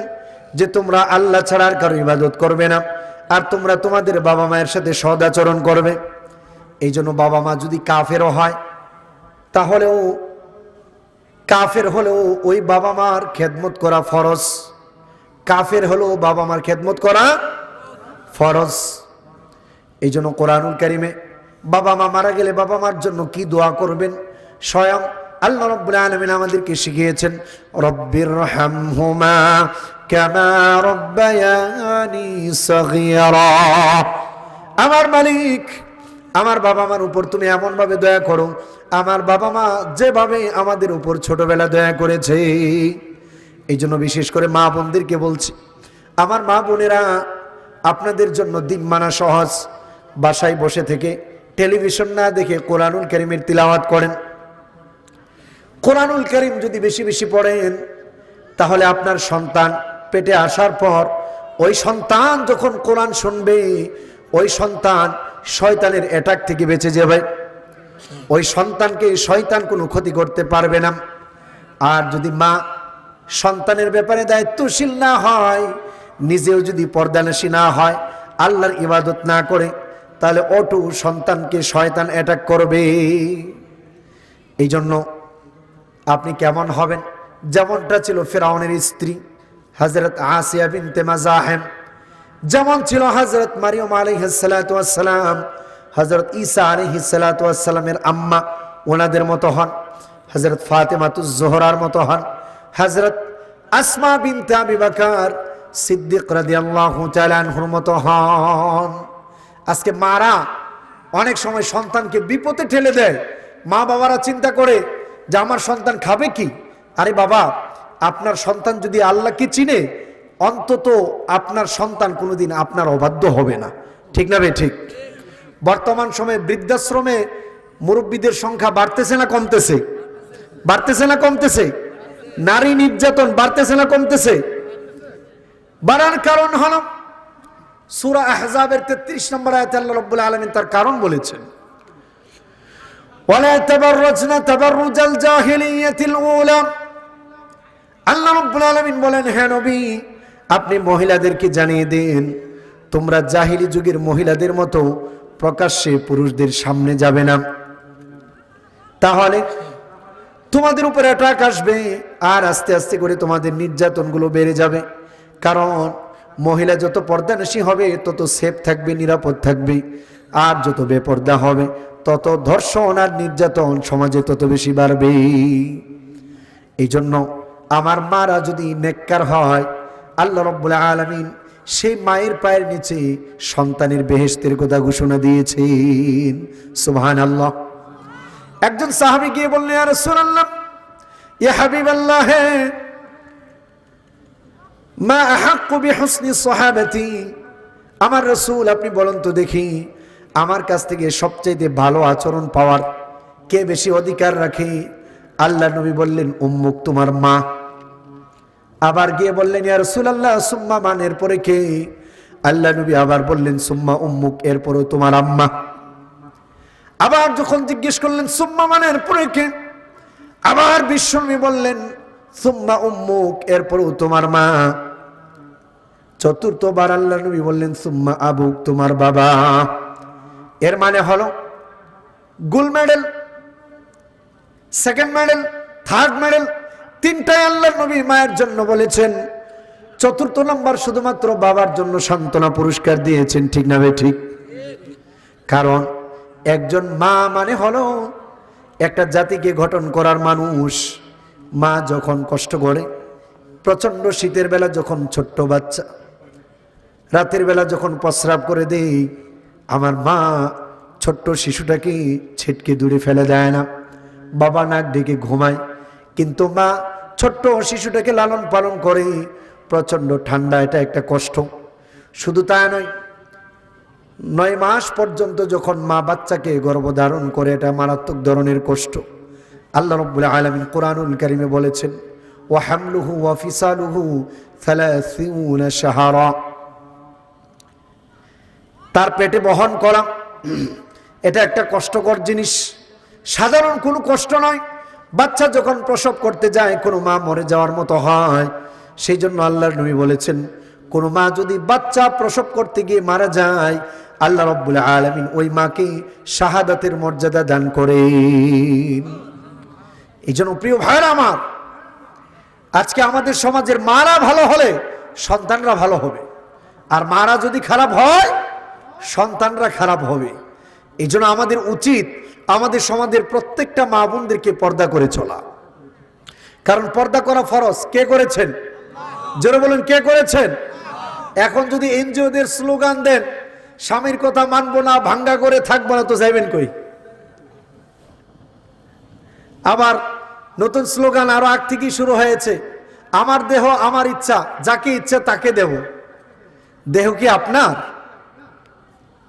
যে তোমরা আল্লাহ ছাড়া আর কারো ইবাদত করবে না, আর তোমরা তোমাদের বাবা মায়ের সাথে সদাচরণ করবে। এই জন্য বাবা মা যদি কাফেরও হয় তাহলেও, কাফের হলেও ওই বাবা মার খেদমত করা ফরজ। কাফের হলেও বাবা মার খেদমত করা ফরজ। এই জন্য কোরআনুল কারীমে বাবা মা মারা গেলে বাবা মার জন্য কি দোয়া করবেন স্বয়ং আল্লাহ রাব্বুল আলামিন আমাদেরকে শিখিয়েছেন, রব্বিরহামহুমা কামা রাব্বায়ানি সগীরা। আমার মালিক, আমার বাবা মার উপর তুমি এমন ভাবে দয়া করো আমার বাবা মা যেভাবে আমাদের উপর ছোটবেলা দয়া করেছে। এই জন্য বিশেষ করে মা বোনদেরকে বলছি, আমার মা বোনেরা আপনাদের জন্য দিন মানা সহজ। বাসায় বসে থেকে টেলিভিশন না দেখে কোরআনুল কারীমের তিলাওয়াত করেন। কোরআনুল কারীম যদি বেশি বেশি পড়েন তাহলে আপনার সন্তান পেটে আসার পর ওই সন্তান যখন কোরআন শুনবে ওই সন্তান শয়তানের অ্যাটাক থেকে বেঁচে যাবে। ওই সন্তানকে শয়তান কোনো ক্ষতি করতে পারবে না। আর যদি মা সন্তানের ব্যাপারে দায়িত্বশীল না হয়, নিজেও যদি পর্দানশী না হয়, আল্লাহর ইবাদত না করে, তাহলে অটো সন্তানকে শয়তান অ্যাটাক করবে। এই জন্য আপনি কেমন হবেন? যেমনটা ছিল ফিরআউনের স্ত্রী হযরত আসিয়া বিনতে মাযাহিম, যেমন ছিল হযরত মারিয়াম আলাইহিস সালাতু ওয়াস সালাম, হযরত ঈসা আলাইহিস সালাতু ওয়াস সালামের আম্মা, ওনাদের মতো হন। হযরত ফাতেমাতুজ জোহরার মতো হন। হযরত আসমা বিনতে আবি বকর সিদ্দিক রাদিয়াল্লাহু তাআলা আনহুর মতো হন। আজকে মারা অনেক সময় সন্তানকে বিপদে ঠেলে দেয়। মা বাবারা চিন্তা করে যে আমার সন্তান খাবে কি? আরে বাবা, আপনার সন্তান যদি আল্লাহকে চিনে, অন্তত আপনার সন্তান কোনোদিন আপনার অবাধ্য হবে না। ঠিক না বে ঠিক? বর্তমান সময়ে বৃদ্ধাশ্রমে মুরব্বীদের সংখ্যা বাড়তেছে না কমতেছে? বাড়তেছে না কমতেছে? নারী নির্যাতন বাড়তেছে না কমতেছে? বাড়ার কারণ হলো সূরা আহজাবের 33 নম্বর আয়াতে আল্লাহ রাব্বুল আলামিন তার কারণ বলেছেন, ওয়ালা তাবাররাজনা তাবাররুজাল জাহিলিয়াতিল উলা। আল্লাহ রাব্বুল আলামিন বলেন, হে নবী আপনি মহিলাদেরকে জানিয়ে দেন তোমরা জাহিলি যুগের মহিলাদের মতো প্রকাশ্যে পুরুষদের সামনে যাবে না, তাহলে তোমাদের উপর অ্যাটাক আসবে আর আস্তে আস্তে করে তোমাদের নির্যাতনগুলো বেড়ে যাবে। কারণ মহিলা যত পর্দানশী হবে তত সেফ থাকবে, নিরাপদ থাকবে, আর যত বেপর্দা হবে তত ধর্ষণ আর নির্যাতন সমাজে তত বেশি বাড়বে। এই জন্য আমার মারা যদি নেককার হয়, আল্লাহ রাব্বুল আলামিন সেই মায়ের পায়ের নিচে সন্তানের বেহেশতের কথা ঘোষণা দিয়েছেন। সুবহানাল্লাহ। একজন সাহাবী গিয়ে বললেন, ইয়া রাসূলুল্লাহ, ইয়া হাবিবাল্লাহ, মা আহাক্কু বিহুসনি সাহাবাতি। আমার রাসূল আপনি বলুন তো দেখি, আমার কাছ থেকে সবচেয়ে ভালো আচরণ পাওয়ার কে বেশি অধিকার রাখে? আল্লাহ নবী বললেন, উম্মুক, তোমার মা। আবার গিয়ে বললেন, ইয়া রাসূলুল্লাহ, সুম্মা মান, এরপরে কে? আল্লাহ নবী আবার বললেন, সুম্মা উম্মুক, এরপরে তোমার আম্মা। আবার যখন জিজ্ঞেস করলেন সুম্মা মান, এরপরে কে? আবার বিশ্বনবী বললেন সুম্মা উম্মুক, এরপরেও তোমার মা। চতুর্থবার আল্লাহ নবী বললেন সুম্মা আবুক, তোমার বাবা। এর মানে হলো gold medal, second medal, third medal, তিনটাই আল্লাহ নবী মায়ের জন্য বলেছেন। চতুর্থ নম্বর শুধুমাত্র বাবার জন্য সান্ত্বনা পুরস্কার দিয়েছেন। ঠিক না ভাই? ঠিক। কারণ একজন মা মানে হলো একটা জাতিকে গঠন করার মানুষ। মা যখন কষ্ট করে, প্রচন্ড শীতের বেলা যখন ছোট্ট বাচ্চা রাতের বেলা যখন প্রস্রাব করে দেই, আমার মা ছোট্ট শিশুটাকে ছিটকে দূরে ফেলে দেয় না, বাবা নাক ডেকে ঘুমায়। কিন্তু মা ছোট্ট শিশুটাকে লালন পালন করে, প্রচন্ড ঠান্ডা, এটা একটা কষ্ট। শুধু তা নয়, 9 মাস পর্যন্ত যখন মা বাচ্চাকে গর্ভধারণ করে, এটা মারাত্মক ধরনের কষ্ট। আল্লাহ রাব্বুল আলামিন কোরআনুল কারীমে বলেছেন ওয়া হামলুহু ওয়া ফিসালুহু 30 শাহরা, তার পেটে বহন করা এটা একটা কষ্টকর জিনিস, সাধারণ কোনো কষ্ট নয়। বাচ্চা যখন প্রসব করতে যায় কোনো মা মরে যাওয়ার মতো হয়। সেই জন্য আল্লাহর নবী বলেছেন কোনো মা যদি বাচ্চা প্রসব করতে গিয়ে মারা যায়, আল্লাহ রাব্বুল আলামিন ওই মাকে শাহাদাতের মর্যাদা দান করেন। এই জন্য প্রিয় ভাইরা আমার, আজকে আমাদের সমাজের মারা ভালো হলে সন্তানরা ভালো হবে, আর মারা যদি খারাপ হয় সন্তানরা খারাপ হবে। এই জন্য আমাদের উচিত আমাদের সমাজের প্রত্যেকটা মা বোনদেরকে পর্দা করে চলা। কারণ পর্দা করা ফরজ। কে করেছেন? জোরে বলেন, কে করেছেন? এখন যদি এনজিওদের স্লোগান দেন স্বামীর কথা মানবো না, ভাঙ্গা করে থাকবো না, তো যাইবেন কই? আবার নতুন স্লোগান আরো আগ থেকেই শুরু হয়েছে, আমার দেহ আমার ইচ্ছা, যাকে ইচ্ছা তাকে দেব। দেহ কি আপনার?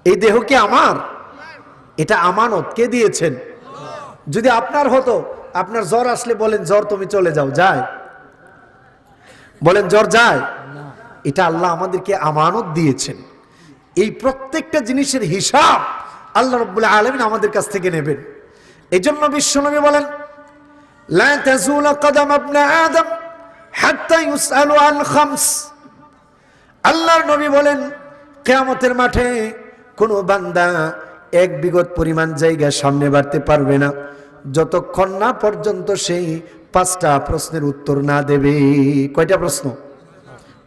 এই দেহ কি আমার? এটা আমানত। কে দিয়েছেন? যদি আপনার হতো, আপনার জ্বর আসলে বলেন জ্বর তুমি চলে যাও, যায়? বলেন জ্বর যায়? এটা আল্লাহ আমাদেরকে আমানত দিয়েছেন। এই প্রত্যেকটা জিনিসের হিসাব আল্লাহ রাব্বুল আলামিন আমাদের কাছ থেকে নেবেন। এই জন্য বিশ্বনবী বলেন লা তাজুলা কদম ইবনে আদম হাত্তা ইউসআলু আন খামস। আল্লাহর নবী বলেন কিয়ামতের মাঠে কোনো বান্দা 1 বিঘত পরিমাণ জায়গা সামনে বাড়তে পারবে না যতক্ষণ না পর্যন্ত সেই 5টা প্রশ্নের উত্তর না দেবে। কয়টা প্রশ্ন?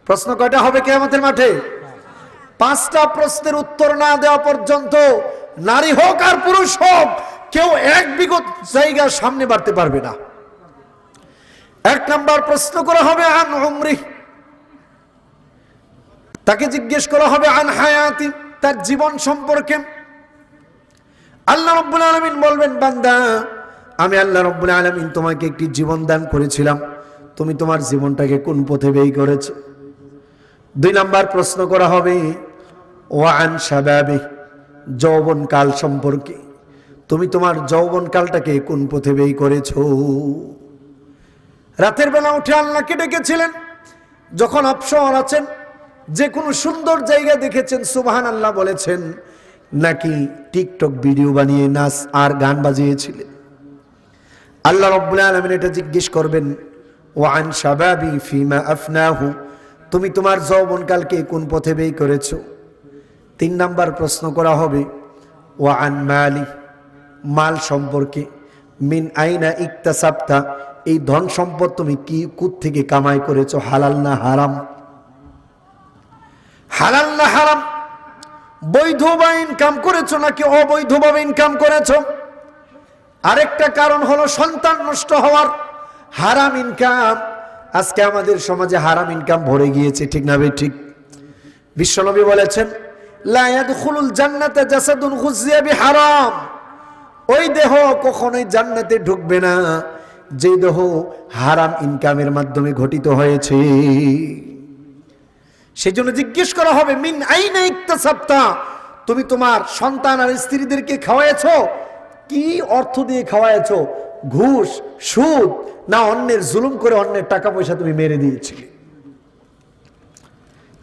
প্রশ্ন কয়টা হবে কিয়ামতের মাঠে? 5টা প্রশ্নের উত্তর না দেওয়া পর্যন্ত নারী হোক আর পুরুষ হোক কেউ 1 বিঘত জায়গা সামনে বাড়তে পারবে না। 1 নাম্বার প্রশ্ন করা হবে আন উমরি, তাকে জিজ্ঞেস করা হবে আন হায়াতি, তার জীবন সম্পর্কে। আল্লাহ রাব্বুল আলামিন বলবেন বান্দা আমি আল্লাহ রাব্বুল আলামিন তোমাকে একটি জীবন দান করেছিলাম, তুমি তোমার জীবনটাকে কোন পথে ব্যয় করেছো? 2 নাম্বার প্রশ্ন করা হবে ওয়া আন শাবাবি, যৌবনকাল সম্পর্কে, তুমি তোমার যৌবনকালটাকে কোন পথে ব্যয় করেছো? রাতের বেলা উঠে আল্লাহকে ডেকেছিলেন, যখন অবসর আছেন যে কোনো সুন্দর জায়গা দেখেছেন সুবহানাল্লাহ বলেছেন, নাকি টিকটক ভিডিও বানিয়ে নাচ আর গান বাজিয়েছিলেন? আল্লাহ রাব্বুল আলামিন এটা জিজ্ঞেস করবেন ওয়া আন শাবাবি ফিমা আফনাহু, তুমি তোমার যৌবনকালকে কোন পথে ব্যয় করেছো? 3 নাম্বার প্রশ্ন করা হবে ওয়া আন মালি, মাল সম্পর্কে, মিন আইনা ইকতাসাবতা, এই ধন সম্পদ তুমি কি কোথ থেকে কামাই করেছো, হালাল না হারাম? হালাল না হারাম, বৈধভাবে ইনকাম করেছো নাকি অবৈধভাবে ইনকাম করেছো? আরেকটা কারণ হলো সন্তান নষ্ট হওয়ার হারাম ইনকাম। আজকে আমাদের সমাজে হারাম ইনকাম ভরে গিয়েছে, ঠিক না ভাই? ঠিক। বিশ্বনবী বলেছেন লা ইয়াদখুলুল জান্নাতা জাসাদুন গুযিয়া বিহারাম, ওই দেহ কখনোই জান্নাতে ঢুকবে না যে দেহ হারাম ইনকামের মাধ্যমে গঠিত হয়েছে। সেজন্য জিজ্ঞেস করা হবে মিন আইনা ইকতাসাবতা, তুমি তোমার সন্তান আর স্ত্রীদেরকে খাওয়াইছো, কি অর্থ দিয়ে খাওয়াইছো? ঘুষ, সুদ, না অন্যের জুলুম করে অন্যের টাকা পয়সা তুমি মেরে দিয়েছিলে?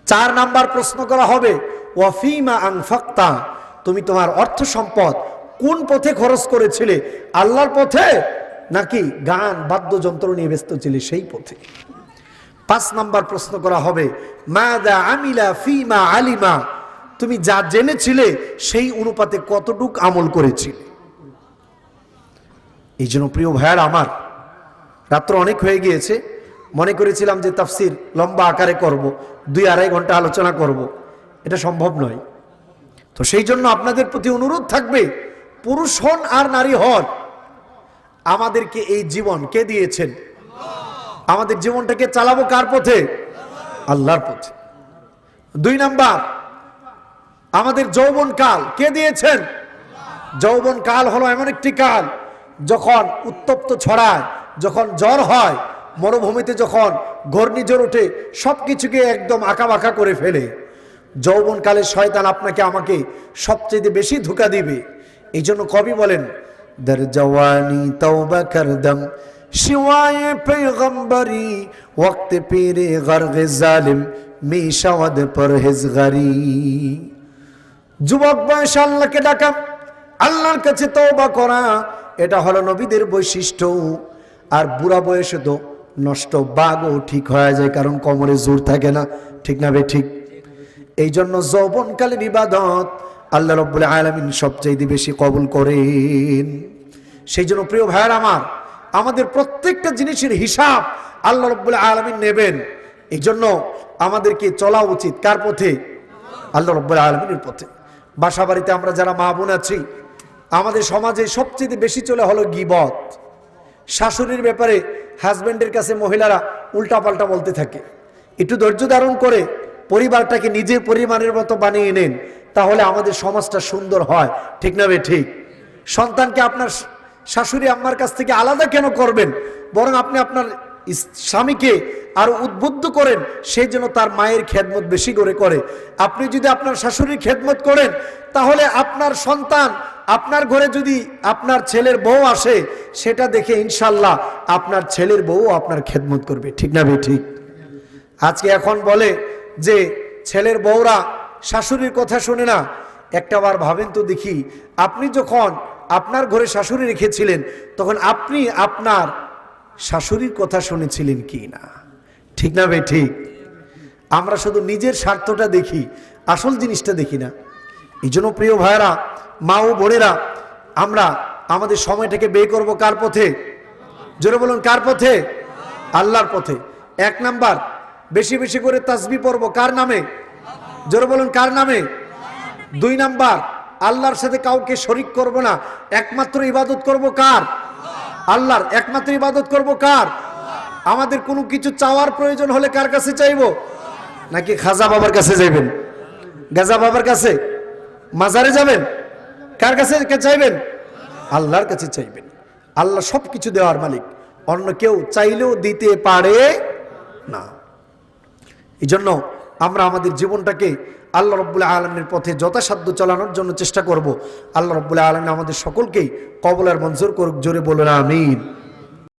4 নাম্বার প্রশ্ন করা হবে ওয়া ফিমা আনফাকতা, তুমি তোমার অর্থ সম্পদ কোন পথে খরচ করেছিলে, আল্লাহর পথে নাকি গান বাদ্যযন্ত্র নিয়ে ব্যস্ত ছিলে সেই পথে? 5 নাম্বার প্রশ্ন করা হবে, মাযা আমিলা ফিমা আলিমা, তুমি যা জেনেছিলে সেই অনুপাতে কতটুক আমল করেছিলে? এই জন্য প্রিয় ভাইয়ার আমার, রাত্র অনেক হয়ে গিয়েছে, মনে করেছিলাম যে তাফসির লম্বা আকারে করব, 2-2.5 ঘন্টা আলোচনা করব, এটা সম্ভব নয়। তো সেই জন্য আপনাদের প্রতি অনুরোধ থাকবে, পুরুষ হন আর নারী হন, আমাদেরকে এই জীবন কে দিয়েছেন? আমাদের জীবনটাকে চালাবো কার পথে? আল্লাহর পথে। 2 নাম্বার, আমাদের যৌবন কাল কে দিয়েছেন? যৌবন কাল হলো এমন একটি কাল যখন উত্তপ্ত ছড়ায়, যখন জ্বর হয়, মরুভূমিতে যখন ঘূর্ণিঝড় ওঠে, সবকিছুকে একদম আঁকাবাঁকা করে ফেলে। যৌবনকালে শয়তান আপনাকে আমাকে সবচেয়ে বেশি ধোঁকা দিবে। এই জন্য কবি বলেন, দর জওয়ানি তওবা করদম শিওয়ায়ে পেগম্বরি ওয়াক্ত পীরে গরগে জালিম মিশাওয়াদ পরহেজগারি। যুবক বয়সে আল্লাহকে ডাকা, আল্লাহর কাছে তওবা করা, এটা হলো নবীদের বৈশিষ্ট্য। আর বুড়া বয়সে তো নষ্ট বাগও ঠিক হয়ে যায়, কারণ কোমরে জোর থাকে না, ঠিক না বে ঠিক? এই জন্য যৌবনকালীন ইবাদত আল্লাহ রাব্বুল আলামিন সবচেয়ে বেশি কবুল করেন। সেই জন্য প্রিয় ভাইয়ের আমার, আমাদের প্রত্যেকটা জিনিসের হিসাব আল্লাহ রাব্বুল আলামিন নেবেন। এই জন্য আমাদেরকে চলা উচিত কার পথে? আল্লাহ রাব্বুল আলামিনের পথে। বাসা বাড়িতে আমরা যারা মা বোন আছি, আমাদের সমাজে সবচেয়ে বেশি চলে হলো গীবত। শাশুড়ির ব্যাপারে হাজব্যান্ডের কাছে মহিলারা উল্টাপাল্টা বলতে থাকে। একটু ধৈর্য ধারণ করে পরিবারটাকে নিজের পরিবারের মতো বানিয়ে নেন, তাহলে আমাদের সমাজটা সুন্দর হয়, ঠিক না বে ঠিক? সন্তানকে আপনার শাশুড়ি আম্মার কাছ থেকে আলাদা কেন করবেন? বরং আপনি আপনার স্বামীকে আরো উদ্বুদ্ধ করেন, সেই জন্য তার মায়ের খেদমত বেশি করে করে। আপনি যদি আপনার শাশুড়ির খেদমত করেন, তাহলে আপনার সন্তান আপনার ঘরে যদি আপনার ছেলের বউ আসে, সেটা দেখে ইনশাল্লাহ আপনার ছেলের বউ আপনার খেদমত করবে, ঠিক না বে ঠিক? আজকে এখন বলে যে ছেলের বউরা শাশুড়ির কথা শুনে না। একটাবার ভাবেন তো দেখি, আপনি যখন আপনার ঘরে শাশুড়ি রেখেছিলেন, তখন আপনি আপনার শাশুড়ির কথা শুনেছিলেন কি না, ঠিক না বে ঠিক? আমরা শুধু নিজের স্বার্থটা দেখি, আসল জিনিসটা দেখি না। এই জন্য প্রিয় ভাইয়েরা, মা ও বোনেরা, আমরা আমাদের সময়টাকে ব্যয় করব কার পথে? জোরে বলুন, কার পথে? আল্লাহর পথে। 1 নাম্বার, বেশি বেশি করে তাসবিহ পড়ব কার নামে? জোরে বলুন, কার নামে? 2 নাম্বার, আল্লাহর সাথে কাউকে শরীক করব না, একমাত্র ইবাদত করব কার? আল্লাহর। একমাত্র ইবাদত করব কার? আমাদের কোনো কিছু চাওয়ার প্রয়োজন হলে কার কাছে চাইবো? নাকি খাজা বাবার কাছে যাইবেন? গাজা বাবার কাছে? মাজারে যাবেন? কার কাছে চাইবেন? আল্লাহর কাছে চাইবেন। আল্লাহ সবকিছু দেওয়ার মালিক, অন্য কেউ চাইলেও দিতে পারে না। এই জন্য আমরা আমাদের জীবনটাকে আল্লাহ রাব্বুল আলামিনের পথে যথাসাধ্য চালানোর জন্য চেষ্টা করব। আল্লাহ রাব্বুল আলামিন আমাদের সকলকেই কবুল আর মঞ্জুর করুক, জোরে বলুন আমিন।